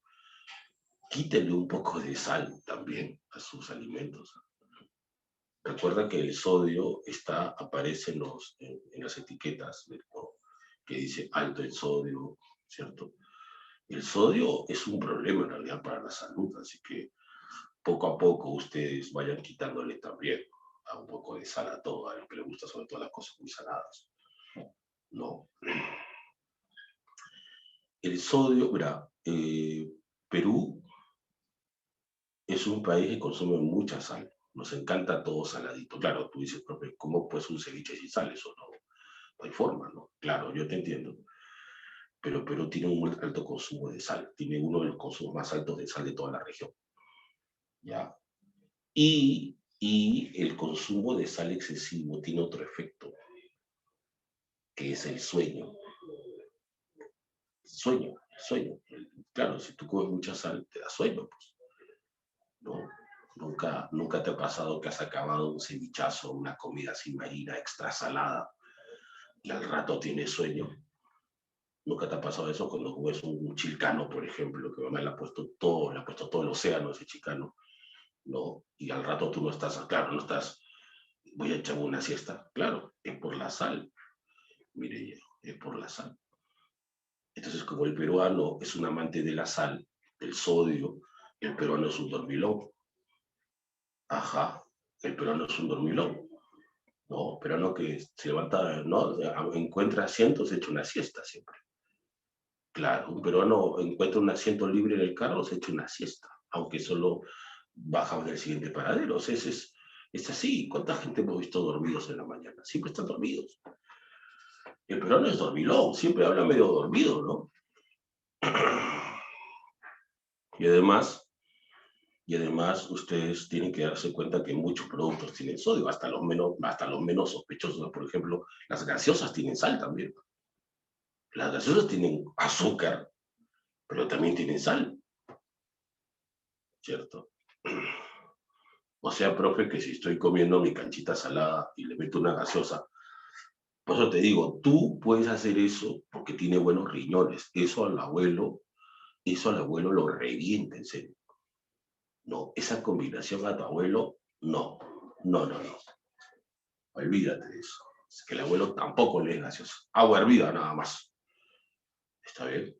quítenle un poco de sal también a sus alimentos. Recuerda que el sodio aparece en las etiquetas, ¿no? Que dice alto en sodio, ¿cierto? El sodio es un problema en realidad para la salud, así que poco a poco ustedes vayan quitándole también a un poco de sal a todo, a lo que les gusta, sobre todo las cosas muy saladas, ¿no? El sodio, mira, Perú es un país que consume mucha sal. Nos encanta todo saladito. Claro, tú dices, profe, ¿cómo pues un ceviche sin sal? Eso no hay forma, ¿no? Claro, yo te entiendo. Pero Perú tiene un muy alto consumo de sal. Tiene uno de los consumos más altos de sal de toda la región. ¿Ya? Y el consumo de sal excesivo tiene otro efecto, que es el sueño. Sueño. Claro, si tú comes mucha sal, te da sueño, pues. ¿No? Nunca te ha pasado que has acabado un cevichazo, una comida así marina, extra salada, y al rato tienes sueño. Nunca te ha pasado eso cuando comes un chilcano, por ejemplo, que mamá le ha puesto todo el océano ese chilcano, ¿no? Y al rato tú no estás, claro, no estás, voy a echar una siesta. Claro, es por la sal. Mire, es por la sal. Entonces, como el peruano es un amante de la sal, del sodio, el peruano es un dormilón. Ajá, el peruano es un dormilón. No, peruano que se levanta, no, encuentra asiento, se echa una siesta siempre. Claro, un peruano encuentra un asiento libre en el carro, se echa una siesta, aunque solo baja en el siguiente paradero. O sea, es así. ¿Cuánta gente hemos visto dormidos en la mañana? Siempre están dormidos. El peruano es dormilón, siempre habla medio dormido, ¿no? Y además ustedes tienen que darse cuenta que muchos productos tienen sodio, hasta los menos sospechosos. Por ejemplo, las gaseosas tienen sal también. Las gaseosas tienen azúcar, pero también tienen sal, ¿cierto? O sea, profe, que si estoy comiendo mi canchita salada y le meto una gaseosa, por eso te digo, tú puedes hacer eso porque tiene buenos riñones. Eso al abuelo lo revienta, en serio. No, esa combinación a tu abuelo, no. Olvídate de eso. Es que el abuelo tampoco le es gaseosa. Agua hervida nada más. ¿Está bien?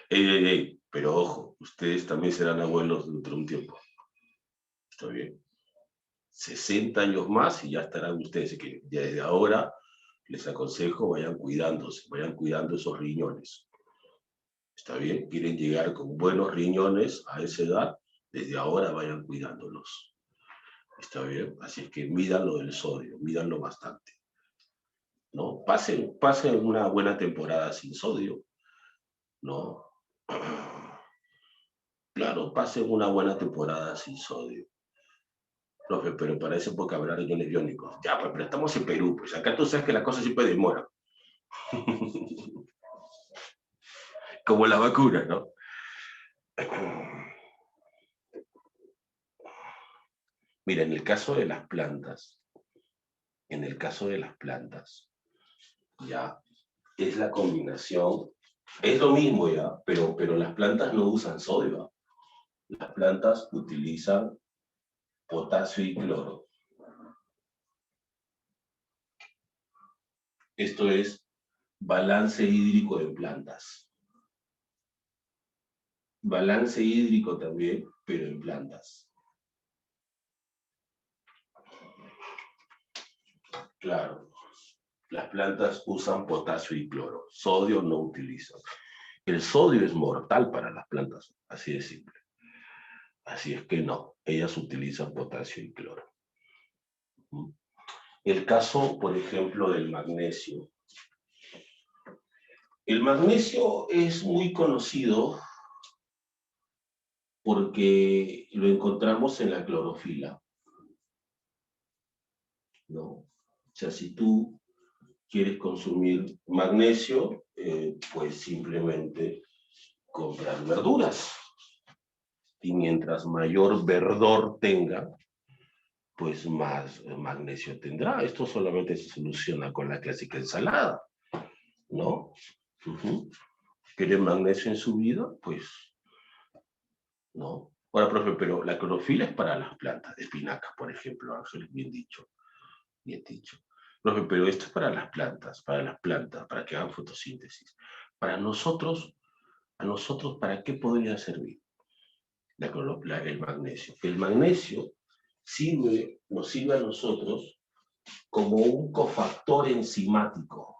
Ey, pero ojo, ustedes también serán abuelos dentro de un tiempo. ¿Está bien? 60 años más y ya estarán ustedes. Así que desde ahora les aconsejo, vayan cuidándose, vayan cuidando esos riñones. ¿Está bien? Quieren llegar con buenos riñones a esa edad, desde ahora vayan cuidándolos. ¿Está bien? Así es que midan lo del sodio, mídanlo bastante. ¿No? Pasen una buena temporada sin sodio, ¿no? Claro, pasen una buena temporada sin sodio. Profe, pero para esa época habrá riñones biónicos. Ya, pues, pero estamos en Perú, pues acá tú sabes que la cosa siempre demora. Como la vacuna, ¿no? Mira, en el caso de las plantas, ya, es la combinación, es lo mismo ya, pero las plantas no usan sodio. Las plantas utilizan potasio y cloro. Esto es balance hídrico en plantas. Balance hídrico también, pero en plantas. Claro, las plantas usan potasio y cloro. Sodio no utilizan. El sodio es mortal para las plantas, así de simple. Así es que no, ellas utilizan potasio y cloro. El caso, por ejemplo, del magnesio. El magnesio es muy conocido porque lo encontramos en la clorofila, ¿no? O sea, si tú quieres consumir magnesio, pues simplemente comprar verduras. Y mientras mayor verdor tenga, pues más magnesio tendrá. Esto solamente se soluciona con la clásica ensalada, ¿no? ¿Quiere magnesio en su vida? Pues no. Ahora, profe, pero la clorofila es para las plantas, espinacas, por ejemplo, Ángel, bien dicho, bien dicho. Profe, pero esto es para las plantas, para que hagan fotosíntesis. Para nosotros, ¿a nosotros para qué podría servir el magnesio? El magnesio nos sirve a nosotros como un cofactor enzimático.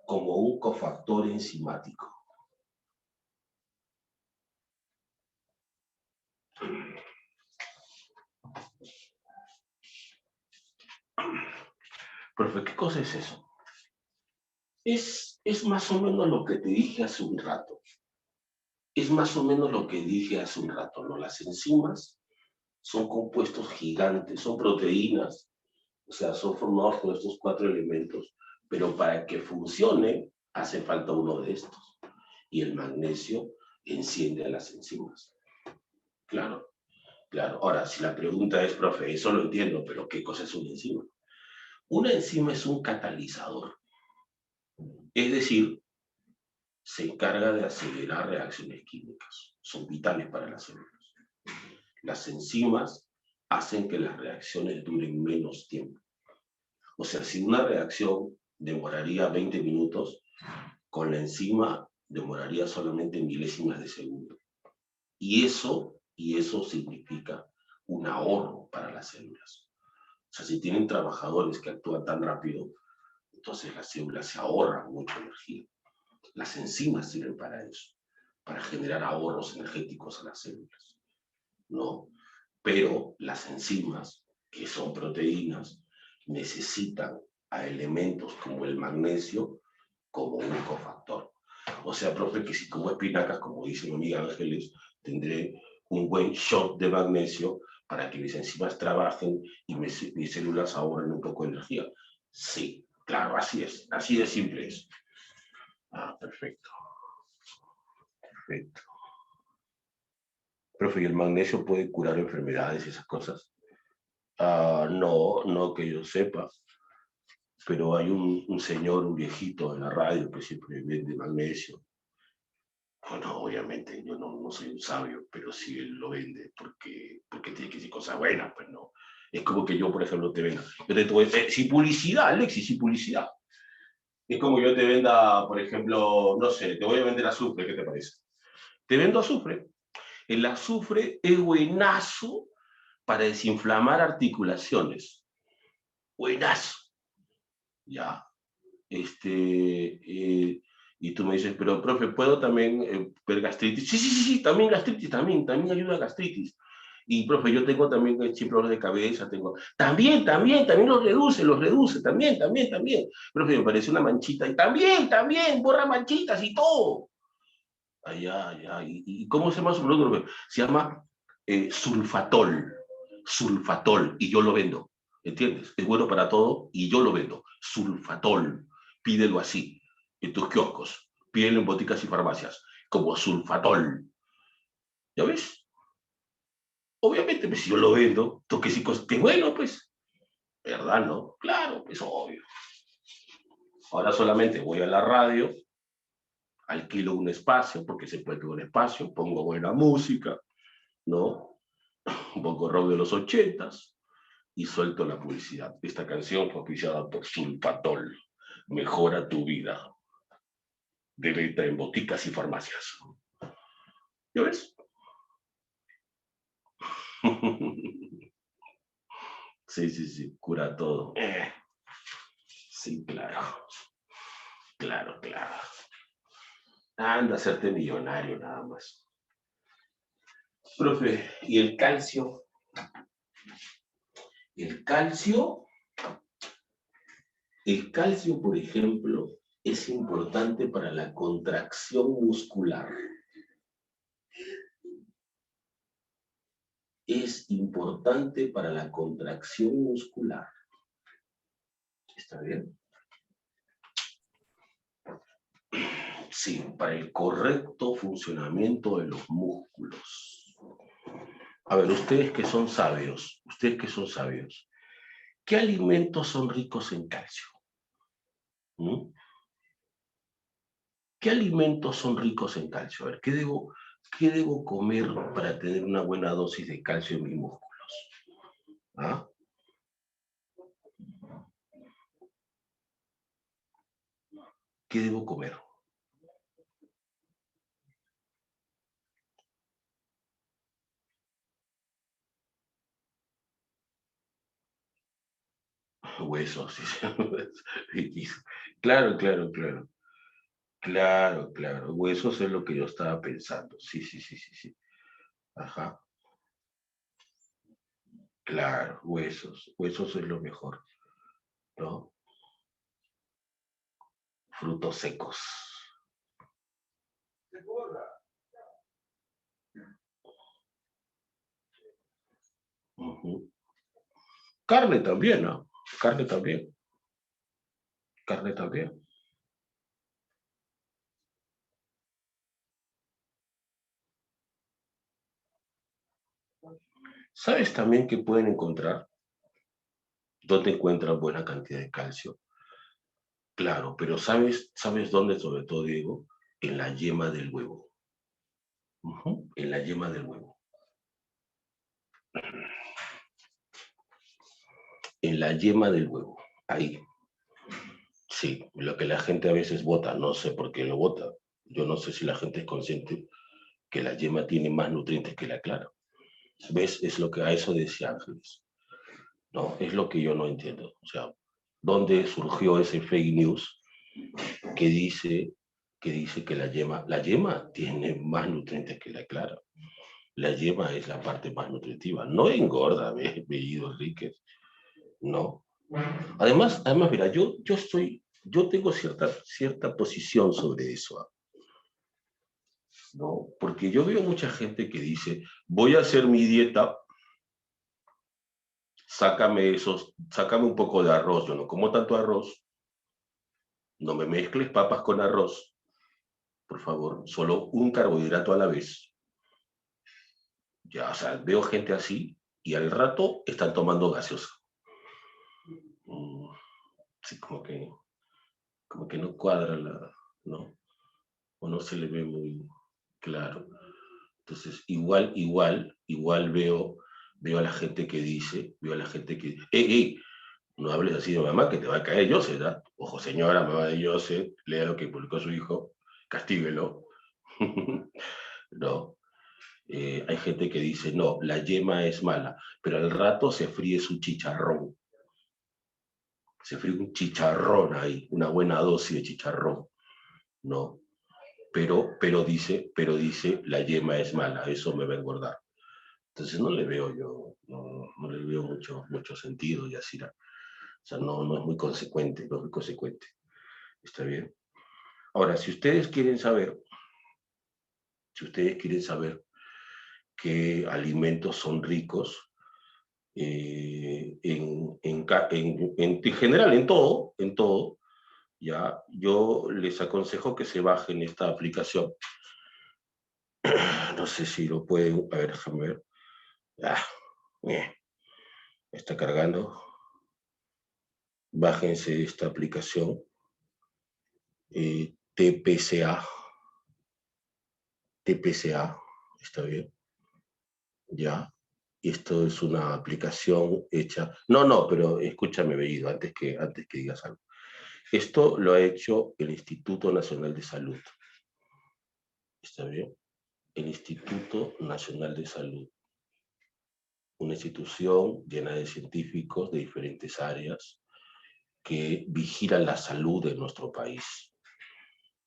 Como un cofactor enzimático. Profe, ¿qué cosa es eso? Es más o menos lo que te dije hace un rato. Es más o menos lo que dije hace un rato, ¿no? Las enzimas son compuestos gigantes, son proteínas, o sea, son formados por estos 4 elementos, pero para que funcione hace falta uno de estos. Y el magnesio enciende a las enzimas. Claro, claro. Ahora, si la pregunta es, profe, eso lo entiendo, pero ¿qué cosa es una enzima? Una enzima es un catalizador. Es decir, se encarga de acelerar reacciones químicas. Son vitales para las células. Las enzimas hacen que las reacciones duren menos tiempo. O sea, si una reacción demoraría 20 minutos, con la enzima demoraría solamente milésimas de segundo. Y eso significa un ahorro para las células. O sea, si tienen trabajadores que actúan tan rápido, entonces las células se ahorran mucha energía. Las enzimas sirven para eso, para generar ahorros energéticos a las células, ¿no? Pero las enzimas, que son proteínas, necesitan a elementos como el magnesio como un cofactor. O sea, profe, que si como espinacas, como dice mi amiga Ángeles, tendré un buen shot de magnesio para que mis enzimas trabajen y mis células ahorren un poco de energía. Sí, claro, así es, así de simple es. Ah, perfecto. Perfecto. Profe, ¿y el magnesio puede curar enfermedades y esas cosas? No que yo sepa, pero hay un señor, un viejito en la radio que siempre vende magnesio. Bueno, obviamente yo no soy un sabio, pero si él lo vende porque tiene que decir cosas buenas, pues no. Es como que yo, por ejemplo, te venda. Sin publicidad, Alexis, sin publicidad. Es como yo te venda, por ejemplo, no sé, te voy a vender azufre, ¿qué te parece? Te vendo azufre. El azufre es buenazo para desinflamar articulaciones. Buenazo. Ya. Y tú me dices, pero profe, ¿puedo también ver gastritis? Sí, también gastritis, también ayuda a gastritis. Y profe, yo tengo también dolor de cabeza, también los reduce, también. Profe, me parece una manchita, y también, borra manchitas y todo. Allá. ¿Y cómo se llama su producto? Se llama sulfatol, y yo lo vendo, ¿entiendes? Es bueno para todo y yo lo vendo, sulfatol, pídelo así, en tus kioscos, pídelo en boticas y farmacias, como sulfatol. ¿Ya ves? Obviamente, pues, si yo lo vendo, toque sí, que bueno, pues, ¿verdad, no? Claro, pues, obvio. Ahora solamente voy a la radio, alquilo un espacio, porque se puede pedir un espacio, pongo buena música, ¿no? Un poco rock de los 80s, y suelto la publicidad. Esta canción fue oficiada por Sulfatol. Mejora tu vida. De venta en boticas y farmacias. ¿Ya ves? Sí, sí, sí, cura todo. Sí, claro. Claro, claro. Anda a hacerte millonario nada más. Profe, ¿y el calcio? El calcio, por ejemplo, es importante para la contracción muscular. Es importante para la contracción muscular. ¿Está bien? Sí, para el correcto funcionamiento de los músculos. A ver, ustedes que son sabios, ¿qué alimentos son ricos en calcio? ¿Mm? ¿Qué alimentos son ricos en calcio? A ver, ¿qué debo comer para tener una buena dosis de calcio en mis músculos? ¿Ah? ¿Qué debo comer? Huesos. Sí. Claro, claro, claro. Claro, claro. Huesos es lo que yo estaba pensando. Sí, sí, sí, sí, sí. Ajá. Claro, huesos. Huesos es lo mejor, ¿no? Frutos secos. Ujú. Carne también, ¿no? Carne también. Carne también. ¿Sabes también que pueden encontrar? ¿Dónde encuentran buena cantidad de calcio? Claro, pero ¿sabes dónde sobre todo, Diego? En la yema del huevo. Ujú, en la yema del huevo. En la yema del huevo. Ahí. Sí, lo que la gente a veces vota, no sé por qué lo vota. Yo no sé si la gente es consciente que la yema tiene más nutrientes que la clara. ¿Ves? Es lo que a eso decía Ángeles. No, es lo que yo no entiendo. O sea, ¿dónde surgió ese fake news que dice que la yema tiene más nutrientes que la clara? La yema es la parte más nutritiva. No engorda, Bellido Enríquez. No. Además, mira, yo tengo cierta posición sobre eso, ¿ah? ¿No? Porque yo veo mucha gente que dice, voy a hacer mi dieta, sácame un poco de arroz, yo no como tanto arroz, no me mezcles papas con arroz, por favor, solo un carbohidrato a la vez. Ya, o sea, veo gente así y al rato están tomando gaseosa. Sí, como que no cuadra ¿no? O no se le ve muy claro. Entonces, igual veo a la gente que dice, no hables así de mamá, que te va a caer Joseph, ¿verdad? Ojo, señora, mamá de Joseph, lea lo que publicó su hijo, castíguelo. No, hay gente que dice, no, la yema es mala, pero al rato se fríe su chicharrón. Se fríe un chicharrón ahí, una buena dosis de chicharrón, ¿no? Pero dice, la yema es mala, eso me va a engordar. Entonces no le veo yo, no le veo mucho sentido, Yacira. O sea, no es muy consecuente, no es muy consecuente. ¿Está bien? Ahora, si ustedes quieren saber qué alimentos son ricos, en general, en todo, ya, yo les aconsejo que se bajen esta aplicación. No sé si lo pueden, a ver, déjame ver. Ah, bien. Está cargando. Bájense esta aplicación. TPCA. TPCA. Está bien. Ya. Y esto es una aplicación hecha... No, pero escúchame, Bellido, antes que digas algo. Esto lo ha hecho el Instituto Nacional de Salud. ¿Está bien? El Instituto Nacional de Salud. Una institución llena de científicos de diferentes áreas que vigilan la salud de nuestro país.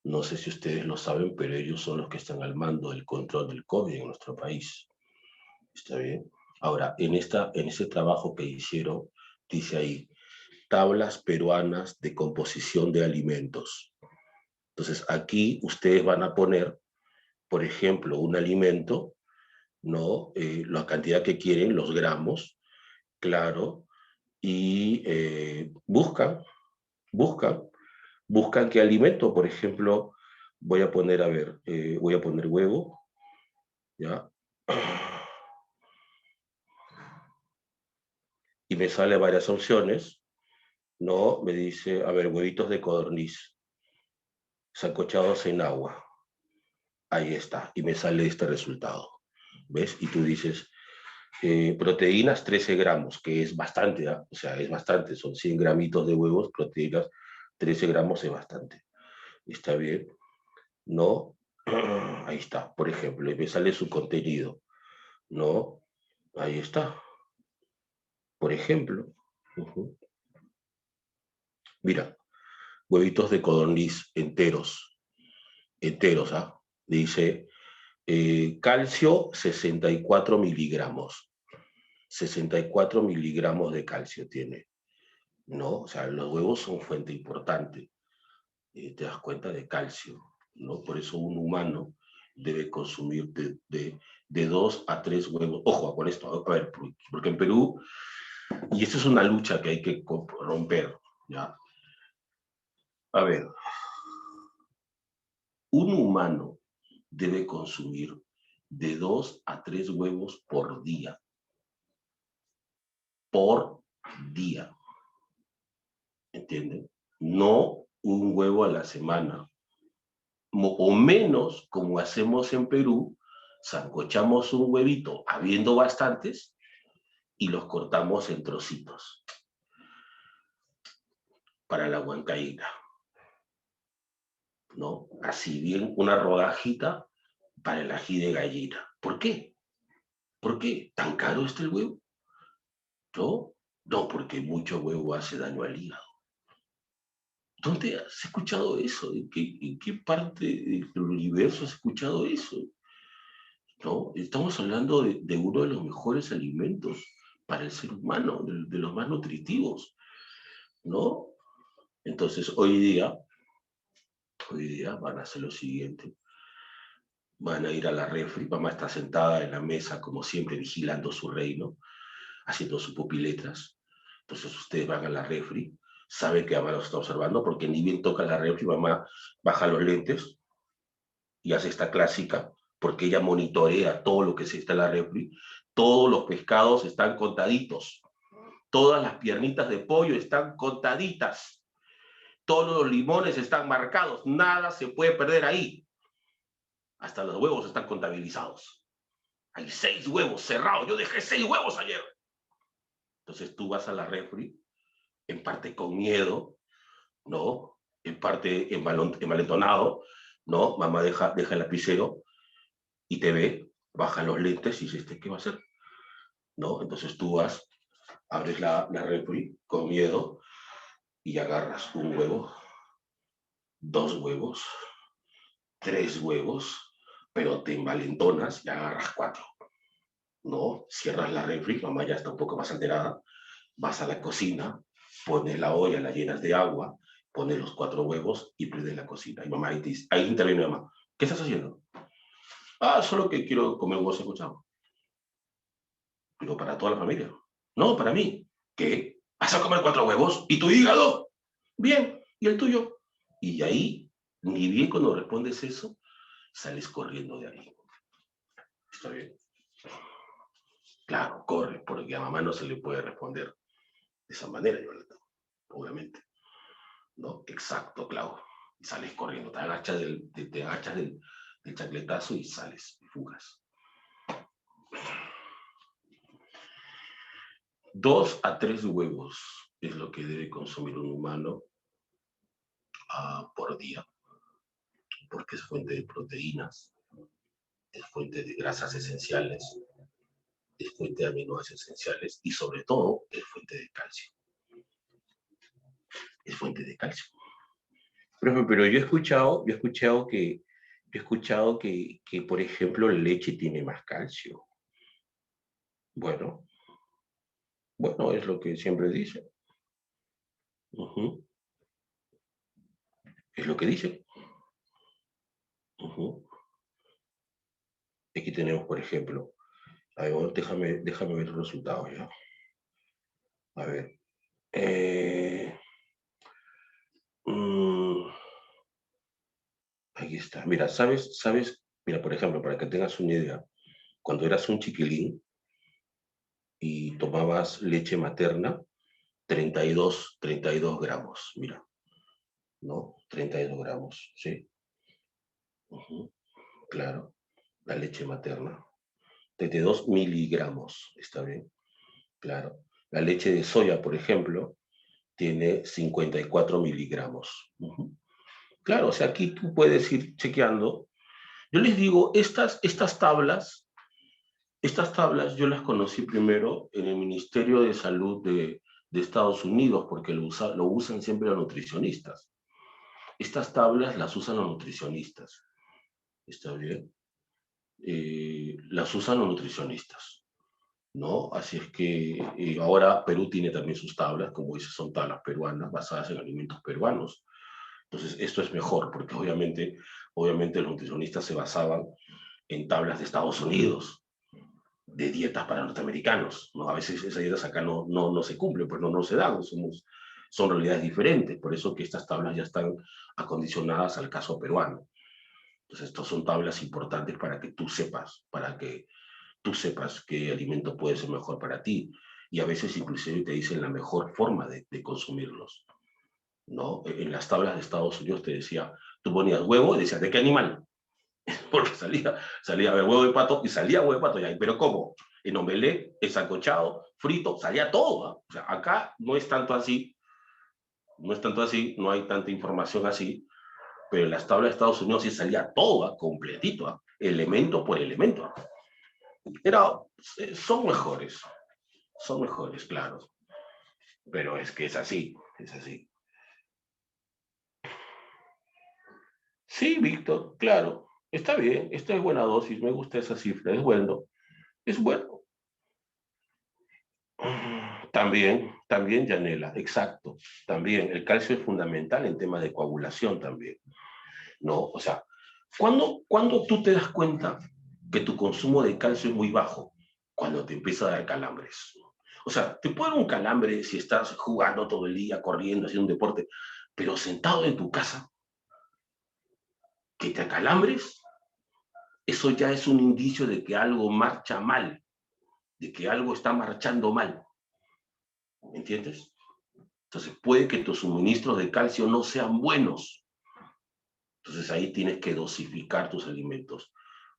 No sé si ustedes lo saben, pero ellos son los que están al mando del control del COVID en nuestro país. ¿Está bien? Ahora, en ese trabajo que hicieron, dice ahí, tablas peruanas de composición de alimentos. Entonces, aquí ustedes van a poner, por ejemplo, un alimento, ¿no? La cantidad que quieren, los gramos, claro, y buscan qué alimento, por ejemplo, voy a poner, a ver, voy a poner huevo, ¿ya? Y me sale varias opciones, ¿no? Me dice, a ver, huevitos de codorniz, sancochados en agua. Ahí está, y me sale este resultado, ¿ves? Y tú dices, proteínas 13 gramos, que es bastante, ¿eh? O sea, es bastante, son 100 gramitos de huevos, proteínas 13 gramos es bastante. ¿Está bien? ¿No? Ahí está, por ejemplo, y me sale su contenido, ¿no? Ahí está, por ejemplo. Mira, huevitos de codorniz enteros, ¿ah? Dice, calcio 64 miligramos. 64 miligramos de calcio tiene, ¿no? O sea, los huevos son fuente importante, te das cuenta de calcio, ¿no? Por eso un humano debe consumir de 2 a 3 huevos. Ojo con esto, a ver, porque en Perú, y esta es una lucha que hay que romper, ¿ya? A ver, un humano debe consumir de 2 a 3 huevos por día. Por día. ¿Entienden? No un huevo a la semana. O menos, como hacemos en Perú, sancochamos un huevito, habiendo bastantes, y los cortamos en trocitos para la huancaína, ¿no? Así bien, una rodajita para el ají de gallina. ¿Por qué? ¿Por qué? ¿Tan caro está el huevo? ¿No? No, porque mucho huevo hace daño al hígado. ¿Dónde has escuchado eso? ¿En qué parte del universo has escuchado eso? ¿No? Estamos hablando de uno de los mejores alimentos para el ser humano, de los más nutritivos, ¿no? Entonces, hoy día van a hacer lo siguiente. Van a ir a la refri, mamá está sentada en la mesa, como siempre, vigilando su reino, haciendo sus pupiletras. Entonces, ustedes van a la refri, saben que mamá los está observando, porque ni bien toca la refri, mamá baja los lentes y hace esta clásica, porque ella monitorea todo lo que se está en la refri. Todos los pescados están contaditos, todas las piernitas de pollo están contaditas, todos los limones están marcados, nada se puede perder ahí. Hasta los huevos están contabilizados. Hay 6 huevos cerrados, yo dejé 6 huevos ayer. Entonces tú vas a la refri, en parte con miedo, ¿no? En parte envalentonado, ¿no? Mamá deja el lapicero y te ve, baja los lentes y dices, ¿qué va a hacer? ¿No? Entonces tú vas, abres la refri con miedo y agarras un huevo, 2 huevos, 3 huevos, pero te envalentonas y agarras 4. ¿No? Cierras la refri, mamá ya está un poco más alterada, vas a la cocina, pones la olla, la llenas de agua, pones los 4 huevos y prendes la cocina. Y mamá ahí, dice, ahí interviene mamá. ¿Qué estás haciendo? Solo que quiero comer huevos sancochados. Pero para toda la familia. No, para mí. ¿Qué? ¿Vas a comer 4 huevos? ¿Y tu hígado? Bien. ¿Y el tuyo? Y ahí, ni bien cuando respondes eso, sales corriendo de ahí. Está bien. Claro, corre, porque a mamá no se le puede responder de esa manera, Yolanda, obviamente. ¿No? Exacto, Clau. Y sales corriendo, te agachas del chancletazo y sales, y fugas. 2 a 3 huevos es lo que debe consumir un humano por día, porque es fuente de proteínas, es fuente de grasas esenciales, es fuente de aminoácidos esenciales y sobre todo es fuente de calcio. Es fuente de calcio. Profe, pero yo he escuchado que, por ejemplo, la leche tiene más calcio. Bueno, es lo que siempre dice. Es lo que dice. Aquí tenemos, por ejemplo, a ver, déjame ver los resultados, ¿ya? A ver. Aquí está. Mira, mira, por ejemplo, para que tengas una idea, cuando eras un chiquilín y tomabas leche materna, 32 gramos, mira, ¿no? 32 gramos, ¿sí? Claro, la leche materna. 32 miligramos, ¿está bien? Claro. La leche de soya, por ejemplo, tiene 54 miligramos. Claro, o sea, aquí tú puedes ir chequeando. Yo les digo, estas tablas yo las conocí primero en el Ministerio de Salud de Estados Unidos, porque lo usan siempre los nutricionistas. Estas tablas las usan los nutricionistas. ¿Está bien? Las usan los nutricionistas, ¿no? Así es que ahora Perú tiene también sus tablas, como dice, son tablas peruanas, basadas en alimentos peruanos. Entonces, esto es mejor, porque obviamente los nutricionistas se basaban en tablas de Estados Unidos, de dietas para norteamericanos, ¿no? A veces esas dietas acá no se cumplen, pues no se dan, son realidades diferentes, por eso que estas tablas ya están acondicionadas al caso peruano. Entonces, estas son tablas importantes para que tú sepas qué alimento puede ser mejor para ti, y a veces inclusive te dicen la mejor forma de consumirlos, ¿no? En las tablas de Estados Unidos te decía, tú ponías huevo y decías, ¿de qué animal? Porque salía a ver huevo de pato y salía huevo de pato, ya, pero ¿cómo? En omelette, en sancochado, frito, salía todo, ¿eh? O sea, acá no es tanto así, no hay tanta información así, pero en las tablas de Estados Unidos sí salía todo, ¿eh? Completito, ¿eh? Elemento por elemento. Son mejores, claro, pero es que es así. Sí, Víctor, claro, está bien, esta es buena dosis, me gusta esa cifra, es bueno. También, Yanela, exacto. También el calcio es fundamental en temas de coagulación también, ¿no? O sea, ¿cuándo tú te das cuenta que tu consumo de calcio es muy bajo? Cuando te empieza a dar calambres. O sea, te puede dar un calambre si estás jugando todo el día, corriendo, haciendo un deporte, pero sentado en tu casa, que te acalambres, eso ya es un indicio de que algo marcha mal, de que algo está marchando mal. ¿Me entiendes? Entonces puede que tus suministros de calcio no sean buenos. Entonces ahí tienes que dosificar tus alimentos.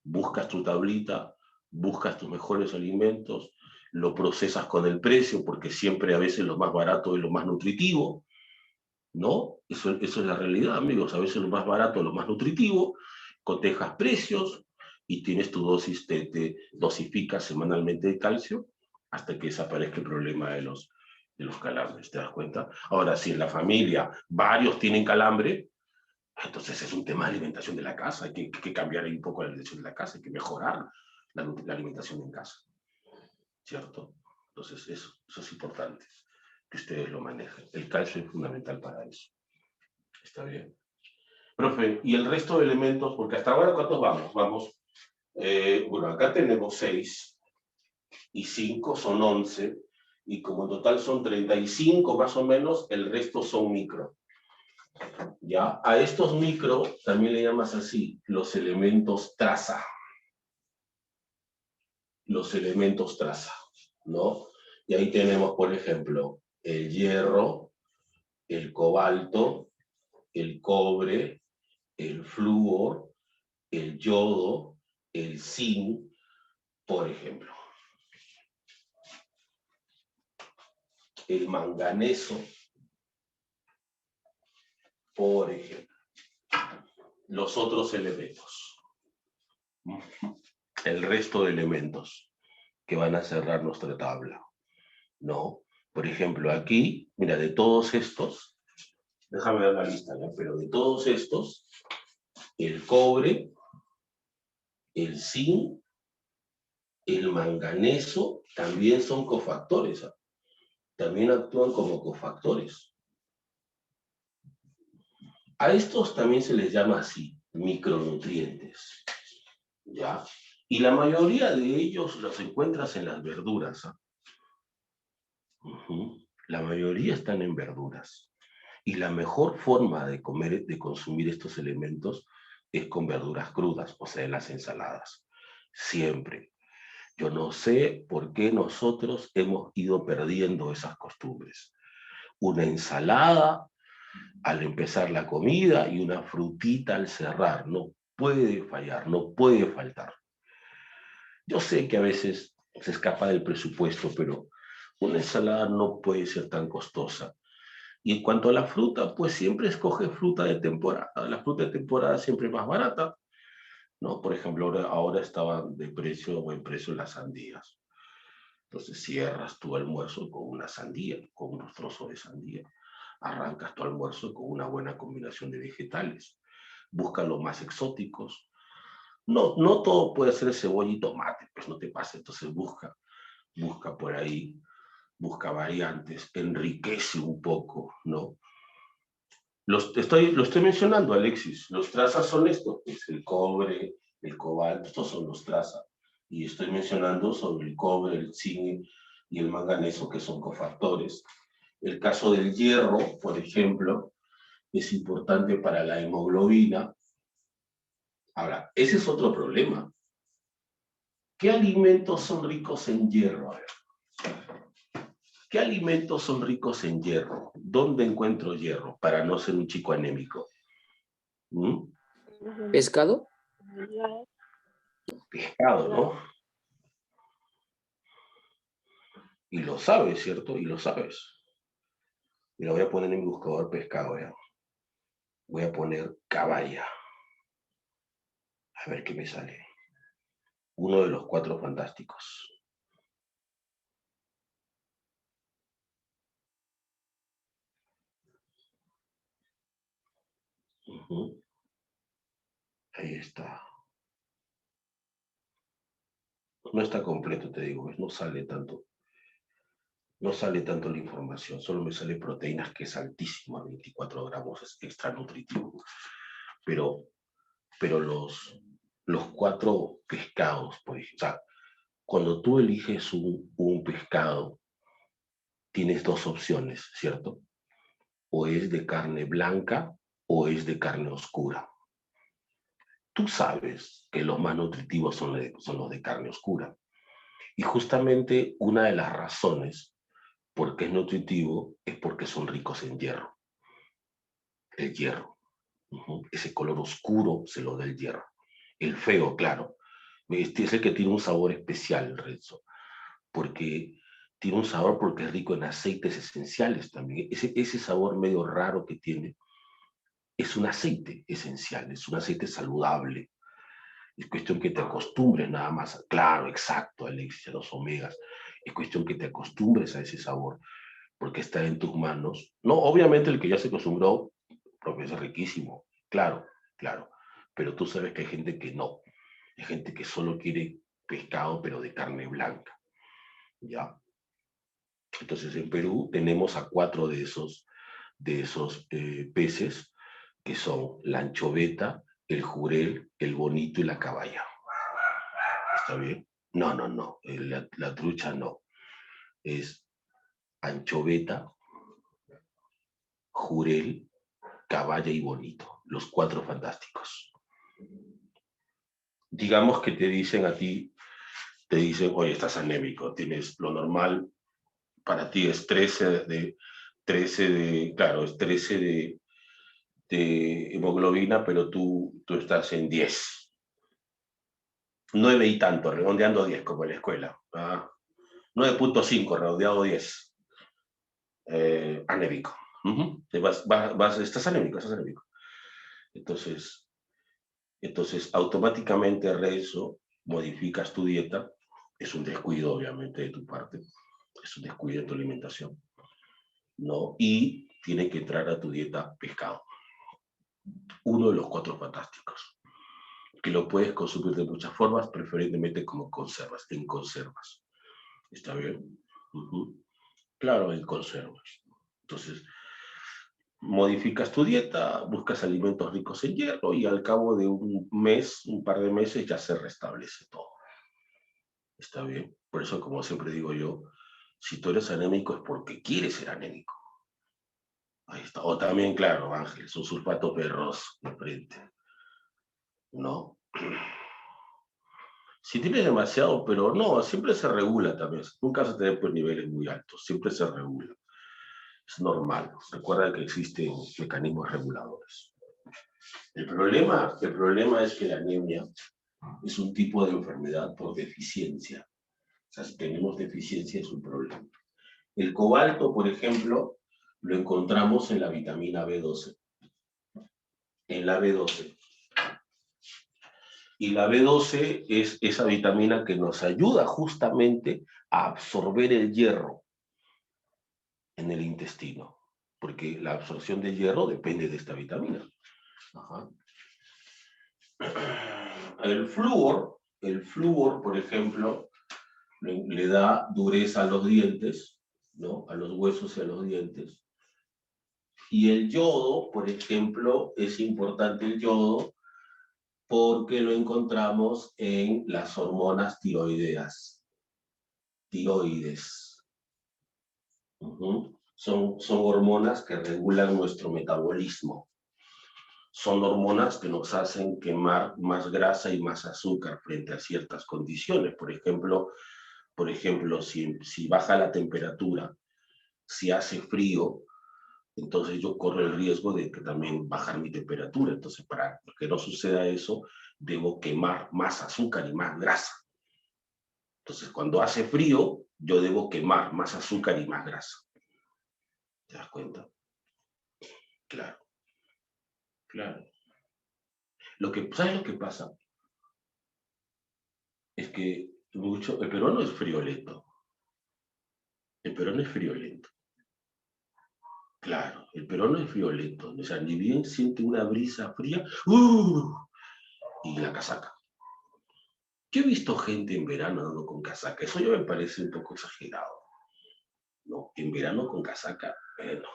Buscas tu tablita, buscas tus mejores alimentos, lo procesas con el precio, porque siempre a veces lo más barato es lo más nutritivo, ¿no? Eso es la realidad, amigos. A veces lo más barato es lo más nutritivo, cotejas precios y tienes tu dosis, te dosificas semanalmente de calcio hasta que desaparezca el problema de los calambres, ¿te das cuenta? Ahora, si en la familia varios tienen calambre, entonces es un tema de alimentación de la casa, hay que cambiar un poco la alimentación de la casa, hay que mejorar la alimentación en casa, ¿cierto? Entonces eso es importante, que ustedes lo manejen. El calcio es fundamental para eso. ¿Está bien? Profe, ¿y el resto de elementos? Porque hasta ahora, ¿cuántos vamos? Bueno, acá tenemos 6 y 5 son 11, y como en total son 35 más o menos, el resto son micro. ¿Ya? A estos micro también le llamas así, los elementos traza. los elementos traza, ¿no? Y ahí tenemos, por ejemplo, el hierro, el cobalto, el cobre, el flúor, el yodo, el zinc, por ejemplo. El manganeso, por ejemplo. Los otros elementos. El resto de elementos que van a cerrar nuestra tabla, ¿no? Por ejemplo, aquí, mira, de todos estos, déjame ver la lista, ¿ya? Pero de todos estos, el cobre, el zinc, el manganeso, también son cofactores, ¿ah? También actúan como cofactores. A estos también se les llama así, micronutrientes, ¿ya? Y la mayoría de ellos los encuentras en las verduras, ¿ah? La mayoría están en verduras. Y la mejor forma de comer, de consumir estos elementos es con verduras crudas, o sea, en las ensaladas. Siempre. Yo no sé por qué nosotros hemos ido perdiendo esas costumbres. Una ensalada al empezar la comida y una frutita al cerrar. No puede fallar, no puede faltar. Yo sé que a veces se escapa del presupuesto, pero una ensalada no puede ser tan costosa. Y en cuanto a la fruta, pues siempre escoge fruta de temporada. La fruta de temporada siempre es más barata, ¿no? Por ejemplo, ahora estaban de precio o en precio las sandías. Entonces cierras tu almuerzo con una sandía, con unos trozos de sandía. Arrancas tu almuerzo con una buena combinación de vegetales. Busca los más exóticos. No, no todo puede ser cebolla y tomate, pues no te pasa. Entonces busca por ahí, busca variantes, enriquece un poco, ¿no? Lo estoy mencionando, Alexis. Los trazas son estos, pues el cobre, el cobalto, estos son los trazas. Y estoy mencionando sobre el cobre, el zinc y el manganeso, que son cofactores. El caso del hierro, por ejemplo, es importante para la hemoglobina. Ahora, ese es otro problema. ¿Qué alimentos son ricos en hierro? A ver. ¿Qué alimentos son ricos en hierro? ¿Dónde encuentro hierro para no ser un chico anémico? ¿Mm? ¿Pescado? Pescado, ¿no? Y lo sabes, ¿cierto? Y lo sabes. Y lo voy a poner en mi buscador pescado, ¿ya? Voy a poner caballa. A ver qué me sale. Uno de los 4 fantásticos. Ahí está. No está completo, te digo, no sale tanto. No sale tanto la información, solo me sale proteínas, que es altísimo, a 24 gramos, es extra nutritivo. Pero los 4 pescados, pues, o sea, cuando tú eliges un pescado, tienes 2 opciones, ¿cierto? O es de carne blanca o es de carne oscura. Tú sabes que los más nutritivos son los de carne oscura. Y justamente una de las razones por qué es nutritivo es porque son ricos en hierro. El hierro. Ese color oscuro se lo da el hierro. El feo, claro. Este es el que tiene un sabor especial, Renzo. Porque tiene un sabor porque es rico en aceites esenciales también. Ese sabor medio raro que tiene es un aceite esencial, es un aceite saludable. Es cuestión que te acostumbres nada más. Claro, exacto, Alexia, los omegas. Es cuestión que te acostumbres a ese sabor, porque está en tus manos. No, obviamente el que ya se acostumbró, pues es riquísimo. Claro, claro. Pero tú sabes que hay gente que no. Hay gente que solo quiere pescado, pero de carne blanca. ¿Ya? Entonces en Perú tenemos a 4 de esos peces, que son la anchoveta, el jurel, el bonito y la caballa. ¿Está bien? No, no, no. La trucha no. Es anchoveta, jurel, caballa y bonito. Los 4 fantásticos. Digamos que te dicen a ti, te dicen, oye, estás anémico, tienes lo normal, para ti es 13 de, claro, es 13 de hemoglobina, pero tú estás en 10. 9 y tanto, redondeando 10, como en la escuela. 9.5, redondeado 10. Anémico. Estás anémico, estás anémico. Entonces automáticamente, Renzo, modificas tu dieta. Es un descuido, obviamente, de tu parte. Es un descuido de tu alimentación, ¿no? Y tiene que entrar a tu dieta pescado. Uno de los 4 fantásticos, que lo puedes consumir de muchas formas, preferentemente como conservas, en conservas. ¿Está bien? Claro, en conservas. Entonces, modificas tu dieta, buscas alimentos ricos en hierro y al cabo de un mes, un par de meses, ya se restablece todo. ¿Está bien? Por eso, como siempre digo yo, si tú eres anémico es porque quieres ser anémico. Ahí está. O también, claro, Ángel, es un sulfato ferroso de frente. ¿No? Si tienes demasiado, pero no, siempre se regula también. Nunca vas a tener pues, niveles muy altos, siempre se regula. Es normal. Recuerda que existen mecanismos reguladores. El problema es que la anemia es un tipo de enfermedad por deficiencia. O sea, si tenemos deficiencia es un problema. El cobalto, por ejemplo, lo encontramos en la vitamina B12. En la B12. Y la B12 es esa vitamina que nos ayuda justamente a absorber el hierro en el intestino, porque la absorción del hierro depende de esta vitamina. Ajá. El flúor, por ejemplo, le da dureza a los dientes, ¿no? A los huesos y a los dientes. Y el yodo, por ejemplo, es importante el yodo porque lo encontramos en las hormonas tiroideas. Tiroides. Son hormonas que regulan nuestro metabolismo. Son hormonas que nos hacen quemar más grasa y más azúcar frente a ciertas condiciones. Por ejemplo, si baja la temperatura, si hace frío, entonces yo corro el riesgo de que también bajar mi temperatura. Entonces, para que no suceda eso, debo quemar más azúcar y más grasa. Entonces, cuando hace frío, yo debo quemar más azúcar y más grasa. ¿Te das cuenta? Claro, claro. ¿Sabes lo que pasa? Es que el peruano es friolento. El peruano es friolento. Claro, el peruano es friolento. O sea, ni bien siente una brisa fría, y la casaca. Yo he visto gente en verano andando con casaca. Eso ya me parece un poco exagerado. ¿No? En verano con casaca, no.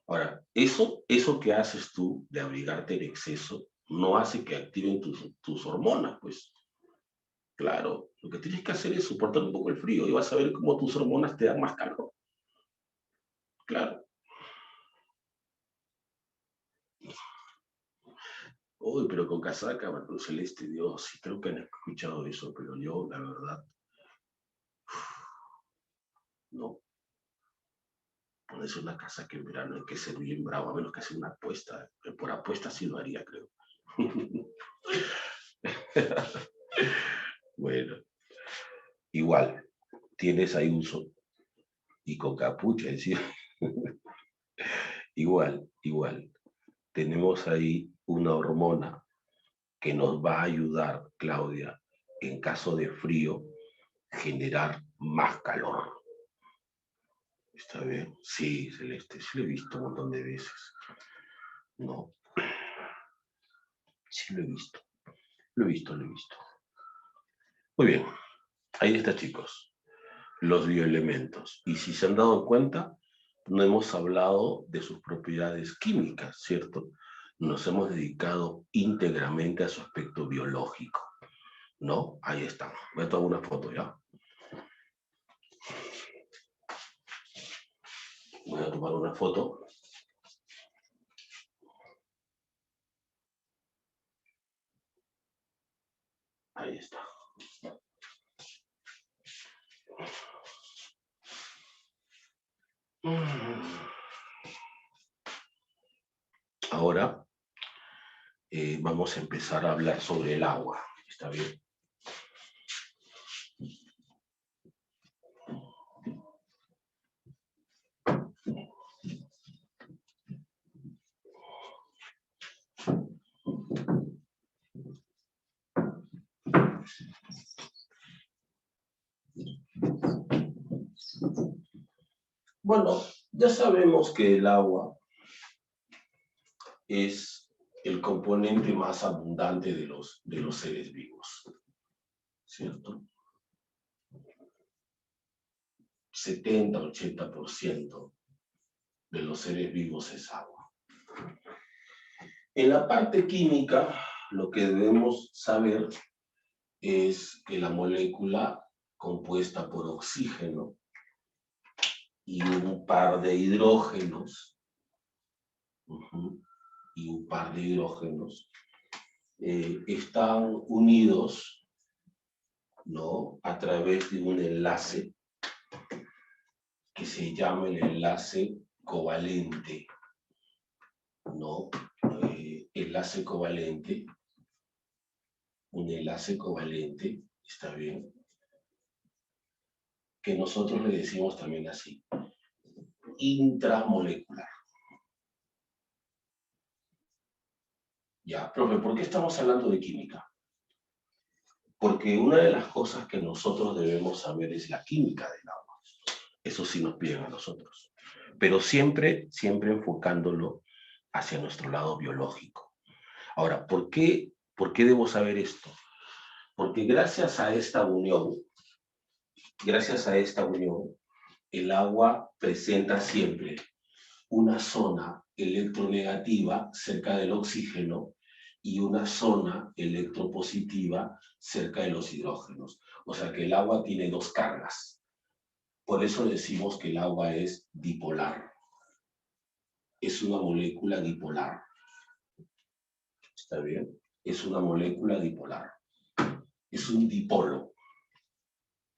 Ahora, eso que haces tú de abrigarte en exceso no hace que activen tus hormonas, pues. Claro, lo que tienes que hacer es soportar un poco el frío y vas a ver cómo tus hormonas te dan más calor. Claro. Uy, pero con casaca, Marco Celeste, Dios, sí creo que han escuchado eso, pero yo, la verdad, no. Ponerse una casaca en verano hay que ser bien bravo, a menos que hacer una apuesta. Por apuesta sí lo haría, creo. Bueno, igual, tienes ahí uso y con capucha, es decir, igual. Tenemos ahí una hormona que nos va a ayudar, Claudia, en caso de frío, generar más calor. ¿Está bien? Sí, Celeste, sí lo he visto un montón de veces. No. Sí lo he visto. Lo he visto. Muy bien. Ahí está, chicos. Los bioelementos. Y si se han dado cuenta, no hemos hablado de sus propiedades químicas, ¿cierto? Nos hemos dedicado íntegramente a su aspecto biológico, ¿no? Ahí está. Voy a tomar una foto, ¿ya? Voy a tomar una foto. Ahí está. Ahora vamos a empezar a hablar sobre el agua. ¿Está bien? Bueno, ya sabemos que el agua es el componente más abundante de los seres vivos, ¿cierto? 70-80% de los seres vivos es agua. En la parte química, lo que debemos saber es que la molécula compuesta por oxígeno y un par de hidrógenos, están unidos, ¿no?, a través de un enlace que se llama el enlace covalente, ¿no? Enlace covalente, un enlace covalente, ¿está bien? Que nosotros le decimos también así, intramolecular. Ya, profe, ¿por qué estamos hablando de química? Porque una de las cosas que nosotros debemos saber es la química del agua. Eso sí nos piden a nosotros. Pero siempre enfocándolo hacia nuestro lado biológico. Ahora, ¿por qué debo saber esto? Porque gracias a esta unión, el agua presenta siempre una zona electronegativa cerca del oxígeno y una zona electropositiva cerca de los hidrógenos. O sea que el agua tiene dos cargas. Por eso decimos que el agua es bipolar. Es una molécula dipolar. ¿Está bien? Es una molécula dipolar. Es un dipolo.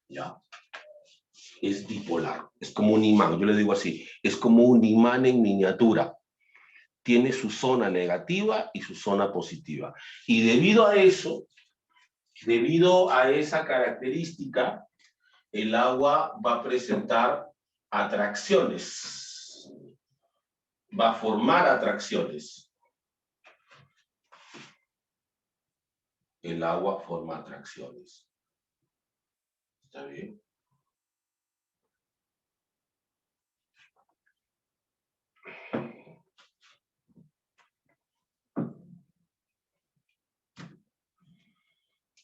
¿Ya? Es dipolar. Es como un imán. Yo le digo así. Es como un imán en miniatura. Tiene su zona negativa y su zona positiva. Y debido a eso, debido a esa característica, el agua va a presentar atracciones. Va a formar atracciones. El agua forma atracciones. ¿Está bien?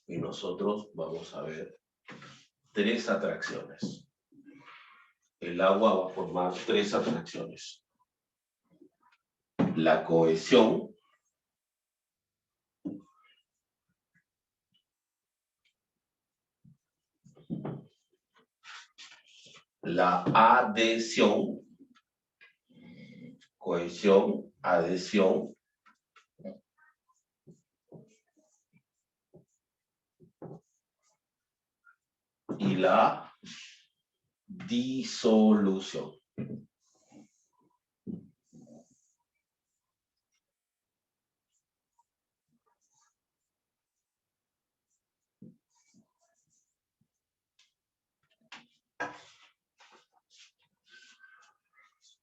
Y nosotros vamos a ver 3 atracciones. El agua va a formar 3 atracciones. La cohesión, la adhesión, cohesión, adhesión, y la disolución.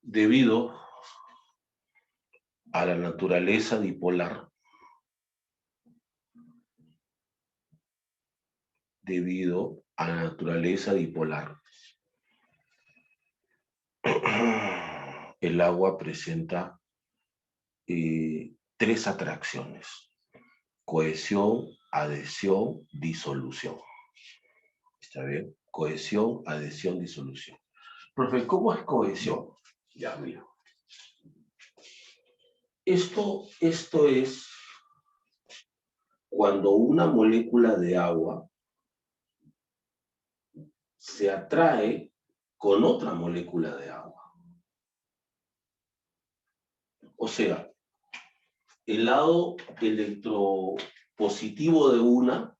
Debido a la naturaleza dipolar, el agua presenta 3 atracciones: cohesión, adhesión, disolución. ¿Está bien? Cohesión, adhesión, disolución. Profe, ¿cómo es cohesión? Ya, mira. Esto es cuando una molécula de agua se atrae con otra molécula de agua. O sea, el lado electropositivo de una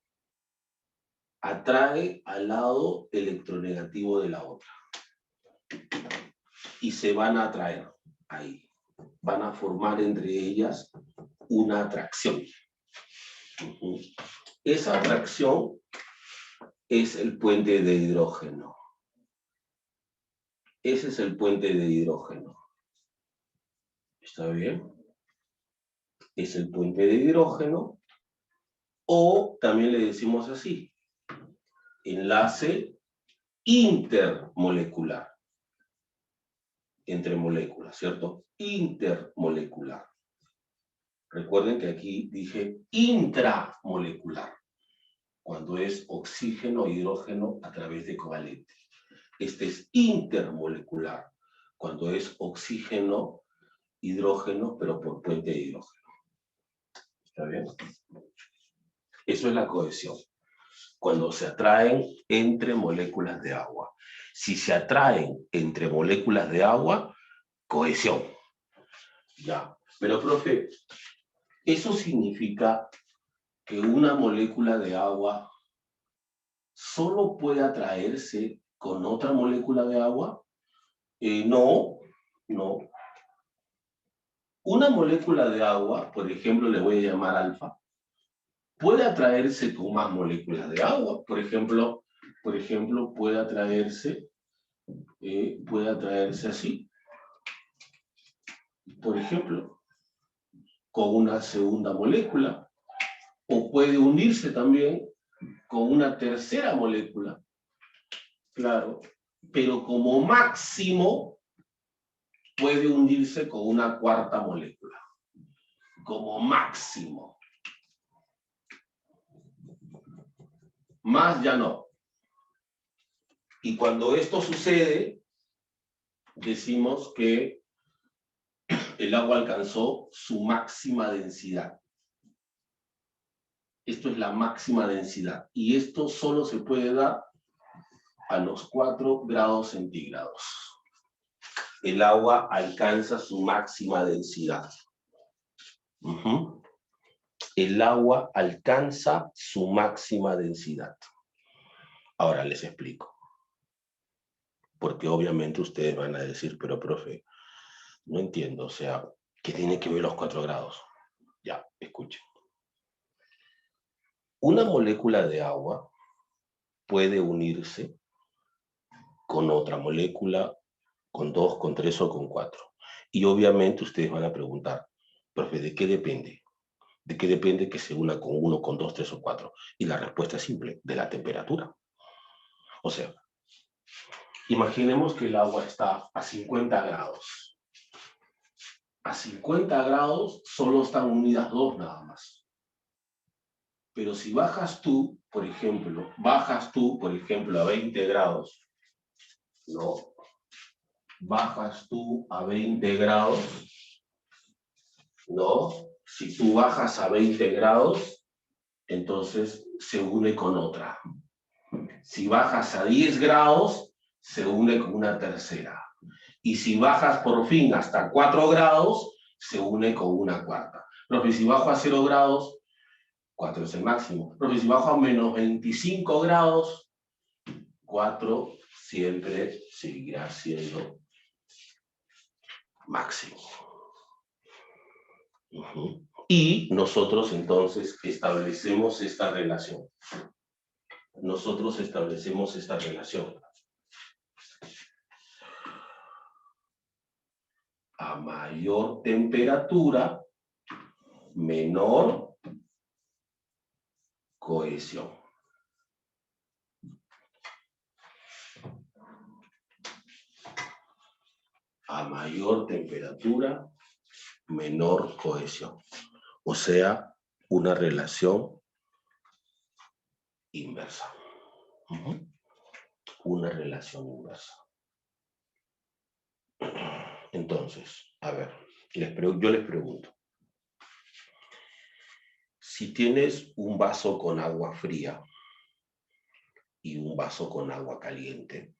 atrae al lado electronegativo de la otra. y se van a atraer ahí. Van a formar entre ellas una atracción. Esa atracción es el puente de hidrógeno. Ese es el puente de hidrógeno. ¿Está bien? Es el puente de hidrógeno, o también le decimos así, enlace intermolecular. Entre moléculas, ¿cierto? Intermolecular. Recuerden que aquí dije intramolecular, cuando es oxígeno e hidrógeno a través de covalente. Este es intermolecular, cuando es oxígeno, hidrógeno, pero por puente de hidrógeno. ¿Está bien? Eso es la cohesión. Cuando se atraen entre moléculas de agua. Si se atraen entre moléculas de agua, cohesión. Ya. Pero, profe, ¿eso significa que una molécula de agua solo puede atraerse con otra molécula de agua? No, no. Una molécula de agua, por ejemplo, le voy a llamar alfa, puede atraerse con más moléculas de agua. Por ejemplo, puede atraerse así. Por ejemplo, con una segunda molécula. O puede unirse también con una tercera molécula. Claro. Pero como máximo puede unirse con una cuarta molécula. Como máximo. Más ya no. Y cuando esto sucede, decimos que el agua alcanzó su máxima densidad. Esto es la máxima densidad. Y esto solo se puede dar a los 4 grados centígrados. El agua alcanza su máxima densidad. El agua alcanza su máxima densidad. Ahora les explico. Porque obviamente ustedes van a decir, pero profe, no entiendo, o sea, ¿qué tiene que ver los 4 grados? Ya, escuchen. Una molécula de agua puede unirse con otra molécula, con 2, con 3 o con 4. Y obviamente ustedes van a preguntar, profe, ¿de qué depende? ¿De qué depende que se una con 1, con 2, 3 o 4? Y la respuesta es simple, de la temperatura. O sea, imaginemos que el agua está a 50 grados. A 50 grados solo están unidas 2 nada más. Pero si bajas tú, por ejemplo, a 20 grados, ¿no? Bajas tú a 20 grados, ¿no? Si tú bajas a 20 grados, entonces se une con otra. Si bajas a 10 grados, se une con una tercera. Y si bajas por fin hasta 4 grados, se une con una cuarta. Pero si bajo a 0 grados, 4 es el máximo. Pero si bajo a menos 25 grados, 4 siempre seguirá siendo máximo. Y nosotros entonces establecemos esta relación. A mayor temperatura, menor cohesión. A mayor temperatura, menor cohesión. O sea, una relación inversa. Una relación inversa. Entonces, a ver, yo les pregunto. Si tienes un vaso con agua fría y un vaso con agua caliente,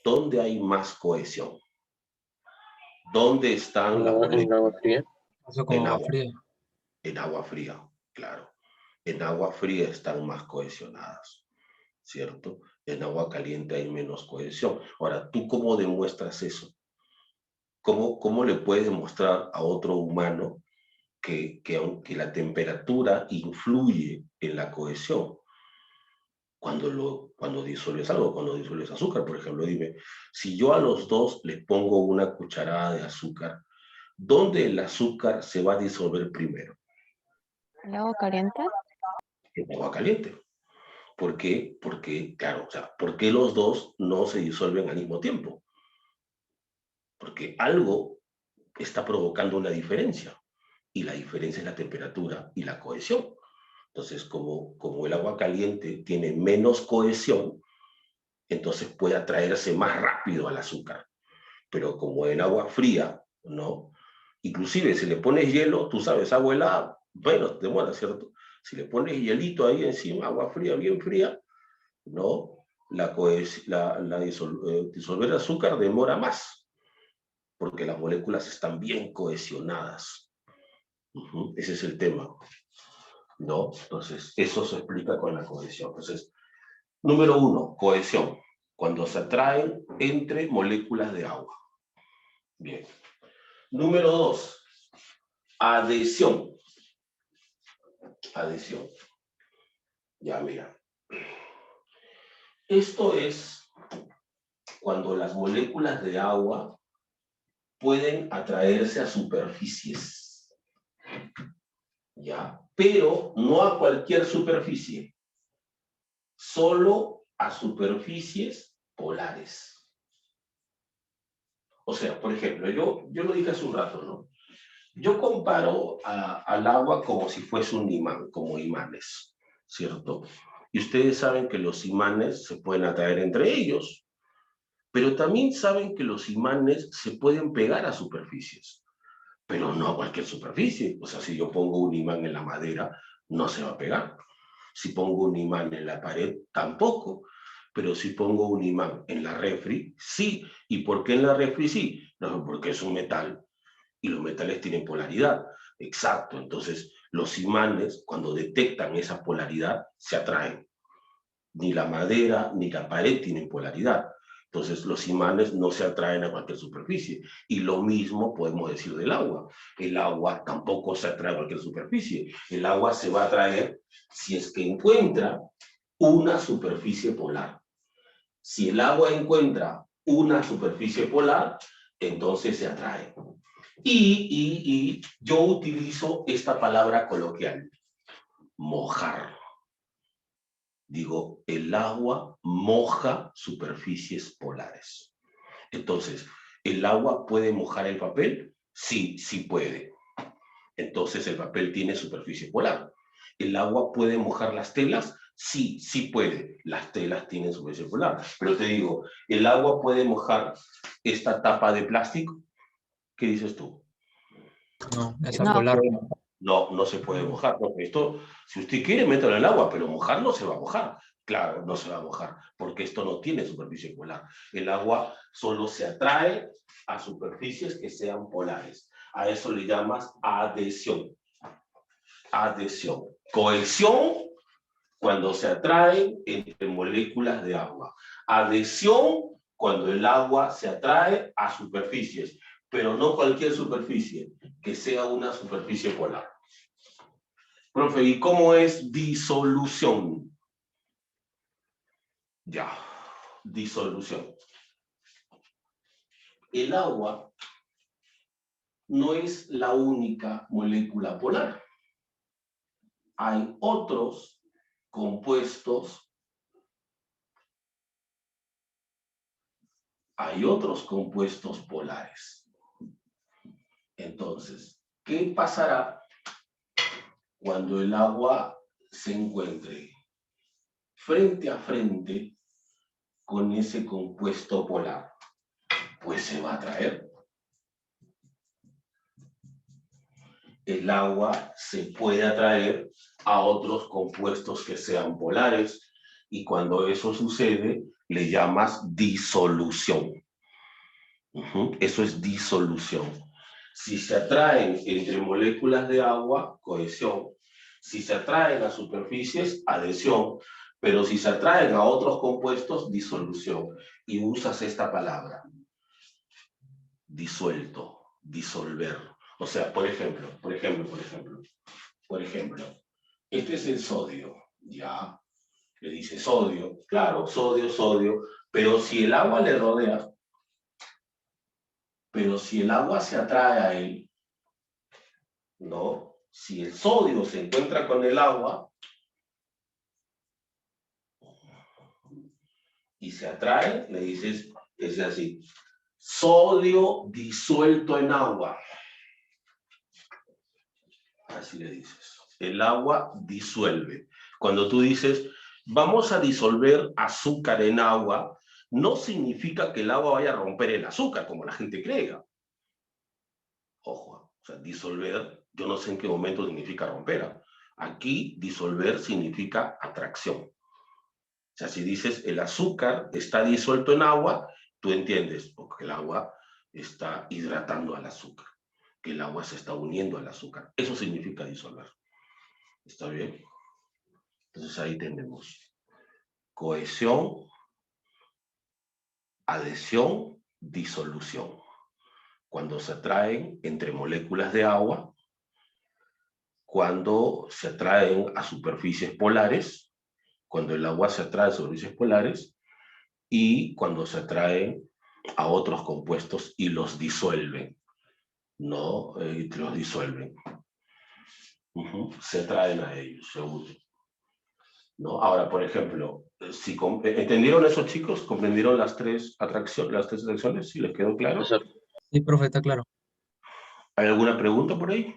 ¿dónde hay más cohesión? ¿Dónde están las moléculas? En agua fría. Eso como agua fría. En agua fría, claro. En agua fría están más cohesionadas. ¿cierto? En agua caliente hay menos cohesión. Ahora, ¿tú cómo demuestras eso? ¿Cómo le puedes demostrar a otro humano que aunque la temperatura influye en la cohesión? Cuando disuelves algo, cuando disuelves azúcar, por ejemplo, dime, si yo a los dos les pongo una cucharada de azúcar, ¿dónde el azúcar se va a disolver primero? ¿El agua caliente? En agua caliente. ¿Por qué? Porque, claro, o sea, ¿por qué los dos no se disuelven al mismo tiempo? Porque algo está provocando una diferencia, y la diferencia es la temperatura y la cohesión. Entonces, como el agua caliente tiene menos cohesión, entonces puede atraerse más rápido al azúcar. Pero como en agua fría, ¿no? Inclusive si le pones hielo, tú sabes, agua helada, bueno, demora, ¿cierto? Si le pones hielito ahí encima, agua fría, bien fría, ¿no? Disolver azúcar demora más, porque las moléculas están bien cohesionadas. Ese es el tema, ¿no? Entonces, eso se explica con la cohesión. Entonces, número 1, cohesión, cuando se atraen entre moléculas de agua. Bien. Número 2, adhesión. Adhesión. Ya, mira. Esto es cuando las moléculas de agua pueden atraerse a superficies. ¿Ya? Pero no a cualquier superficie. Solo a superficies polares. O sea, por ejemplo, yo lo dije hace un rato, ¿no? Yo comparo al agua como si fuese un imán, como imanes, ¿cierto? Y ustedes saben que los imanes se pueden atraer entre ellos, pero también saben que los imanes se pueden pegar a superficies, pero no a cualquier superficie. O sea, si yo pongo un imán en la madera, no se va a pegar. Si pongo un imán en la pared, tampoco. Pero si pongo un imán en la refri, sí. ¿Y por qué en la refri sí? No, porque es un metal. Y los metales tienen polaridad. Exacto. Entonces, los imanes, cuando detectan esa polaridad, se atraen. Ni la madera ni la pared tienen polaridad. Entonces, los imanes no se atraen a cualquier superficie. Y lo mismo podemos decir del agua. El agua tampoco se atrae a cualquier superficie. El agua se va a atraer si es que encuentra una superficie polar. Si el agua encuentra una superficie polar, entonces se atrae. Y yo utilizo esta palabra coloquial, mojar. Digo, el agua moja superficies polares. Entonces, ¿el agua puede mojar el papel? Sí, sí puede. Entonces, el papel tiene superficie polar. ¿El agua puede mojar las telas? Sí, sí puede. Las telas tienen superficie polar. Pero te digo, ¿el agua puede mojar esta tapa de plástico? ¿Qué dices tú? No, es No. polar. No, no se puede mojar, porque esto, si usted quiere, métalo en el agua, pero mojar no se va a mojar. Claro, no se va a mojar, porque esto no tiene superficie polar. El agua solo se atrae a superficies que sean polares. A eso le llamas adhesión. Adhesión. Cohesión, cuando se atraen entre moléculas de agua. Adhesión, cuando el agua se atrae a superficies, pero no cualquier superficie, que sea una superficie polar. Profe, ¿y cómo es disolución? Ya, disolución. El agua no es la única molécula polar. Hay otros compuestos polares. Entonces, ¿qué pasará cuando el agua se encuentre frente a frente con ese compuesto polar? Pues se va a atraer. El agua se puede atraer a otros compuestos que sean polares, y cuando eso sucede, le llamas disolución. Eso es disolución. Si se atraen entre moléculas de agua, cohesión. Si se atraen a superficies, adhesión. Pero si se atraen a otros compuestos, disolución. Y usas esta palabra, disuelto, disolver. O sea, por ejemplo, este es el sodio, ¿ya? Le dice sodio, claro, sodio, pero si el agua le rodea, pero si el agua se atrae a él, ¿no? Si el sodio se encuentra con el agua y se atrae, le dices, es así, sodio disuelto en agua. Así le dices. El agua disuelve. Cuando tú dices, vamos a disolver azúcar en agua, no significa que el agua vaya a romper el azúcar, como la gente crea. Ojo, o sea, disolver, yo no sé en qué momento significa romper. Aquí, disolver significa atracción. O sea, si dices, el azúcar está disuelto en agua, tú entiendes, porque el agua está hidratando al azúcar, que el agua se está uniendo al azúcar. Eso significa disolver. ¿Está bien? Entonces ahí tenemos cohesión, adhesión, disolución. Cuando se atraen entre moléculas de agua, cuando se atraen a superficies polares, cuando el agua se atrae a superficies polares y cuando se atraen a otros compuestos y los disuelven, ¿no? Los disuelven. Se atraen a ellos, se unen. ¿No? Ahora, por ejemplo, si ¿entendieron eso, chicos? ¿Comprendieron las tres atracciones? ¿Si les quedó claro? Sí, profe, está claro. ¿Hay alguna pregunta por ahí?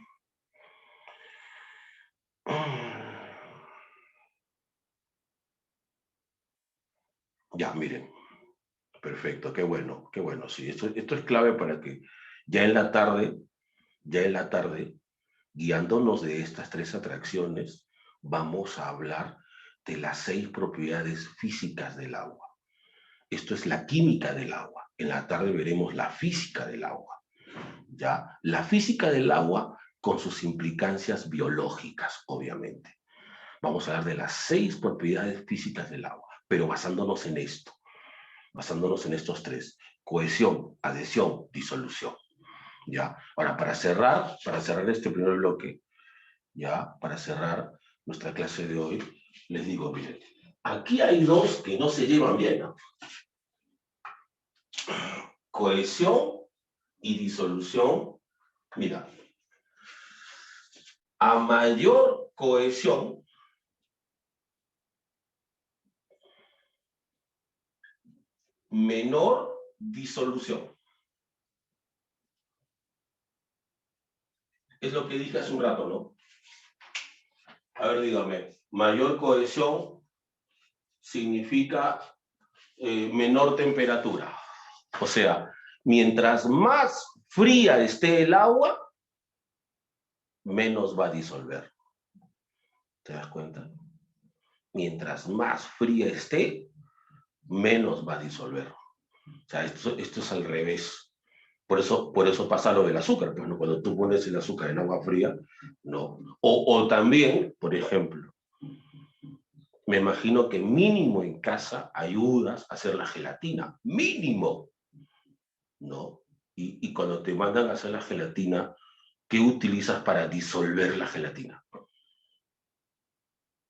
Ya, miren. Perfecto, qué bueno, qué bueno. Sí, esto es clave para que ya en la tarde, guiándonos de estas tres atracciones, vamos a hablar de las 6 propiedades físicas del agua. Esto es la química del agua. En la tarde veremos la física del agua. ¿Ya? La física del agua con sus implicancias biológicas, obviamente. Vamos a hablar de las 6 propiedades físicas del agua, pero basándonos en esto, basándonos en estos 3, cohesión, adhesión, disolución. ¿Ya? Ahora, para cerrar este primer bloque, ¿ya? Para cerrar nuestra clase de hoy, les digo, miren, aquí hay 2 que no se llevan bien, ¿no? Cohesión y disolución. Mira, a mayor cohesión, menor disolución. Es lo que dije hace un rato, ¿no? A ver, dígame, mayor cohesión significa menor temperatura. O sea, mientras más fría esté el agua, menos va a disolver. ¿Te das cuenta? Mientras más fría esté, menos va a disolver. O sea, esto es al revés. Por eso pasa lo del azúcar. Pues, ¿no? Cuando tú pones el azúcar en agua fría, no. O también, por ejemplo, me imagino que mínimo en casa ayudas a hacer la gelatina. Mínimo. ¿No? Y cuando te mandan a hacer la gelatina, ¿qué utilizas para disolver la gelatina?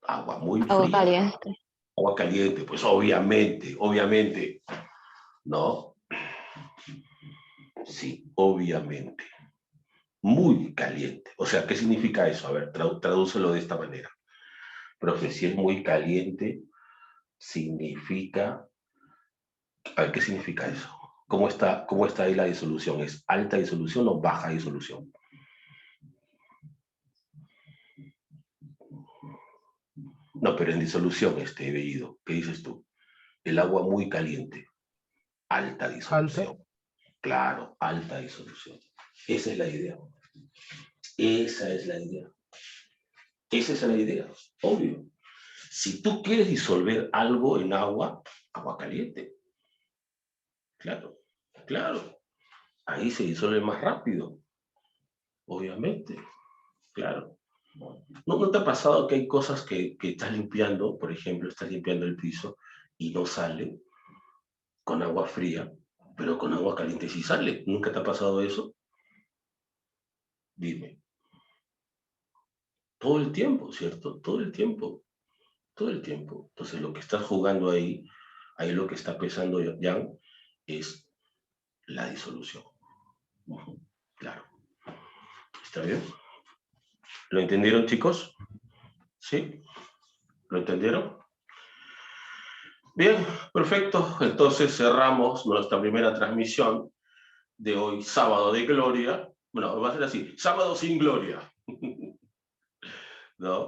Agua muy fría. Agua caliente. Agua caliente, pues obviamente, ¿no? Sí, obviamente. Muy caliente. O sea, ¿qué significa eso? A ver, tradúcelo de esta manera. Profe, si es muy caliente, significa... A ver, ¿qué significa eso? ¿Cómo está ahí la disolución? ¿Es alta disolución o baja disolución? No, pero en disolución, Bellido, ¿qué dices tú? El agua muy caliente, alta disolución. Alta. Claro, alta disolución. Esa es la idea. Esa es la idea. Esa es la idea, obvio. Si tú quieres disolver algo en agua, agua caliente. Claro, claro. Ahí se disuelve más rápido. Obviamente, claro. ¿No te ha pasado que hay cosas que estás limpiando, por ejemplo, estás limpiando el piso y no sale con agua fría, pero con agua caliente sí sale? ¿Nunca te ha pasado eso? Dime. Todo el tiempo, ¿cierto? Todo el tiempo. Todo el tiempo. Entonces, lo que estás jugando ahí lo que está pesando ya es la disolución. Claro. ¿Está bien? ¿Lo entendieron, chicos? ¿Sí? ¿Lo entendieron? Bien, perfecto. Entonces cerramos nuestra primera transmisión de hoy, sábado de gloria. Bueno, va a ser así, sábado sin gloria. ¿No?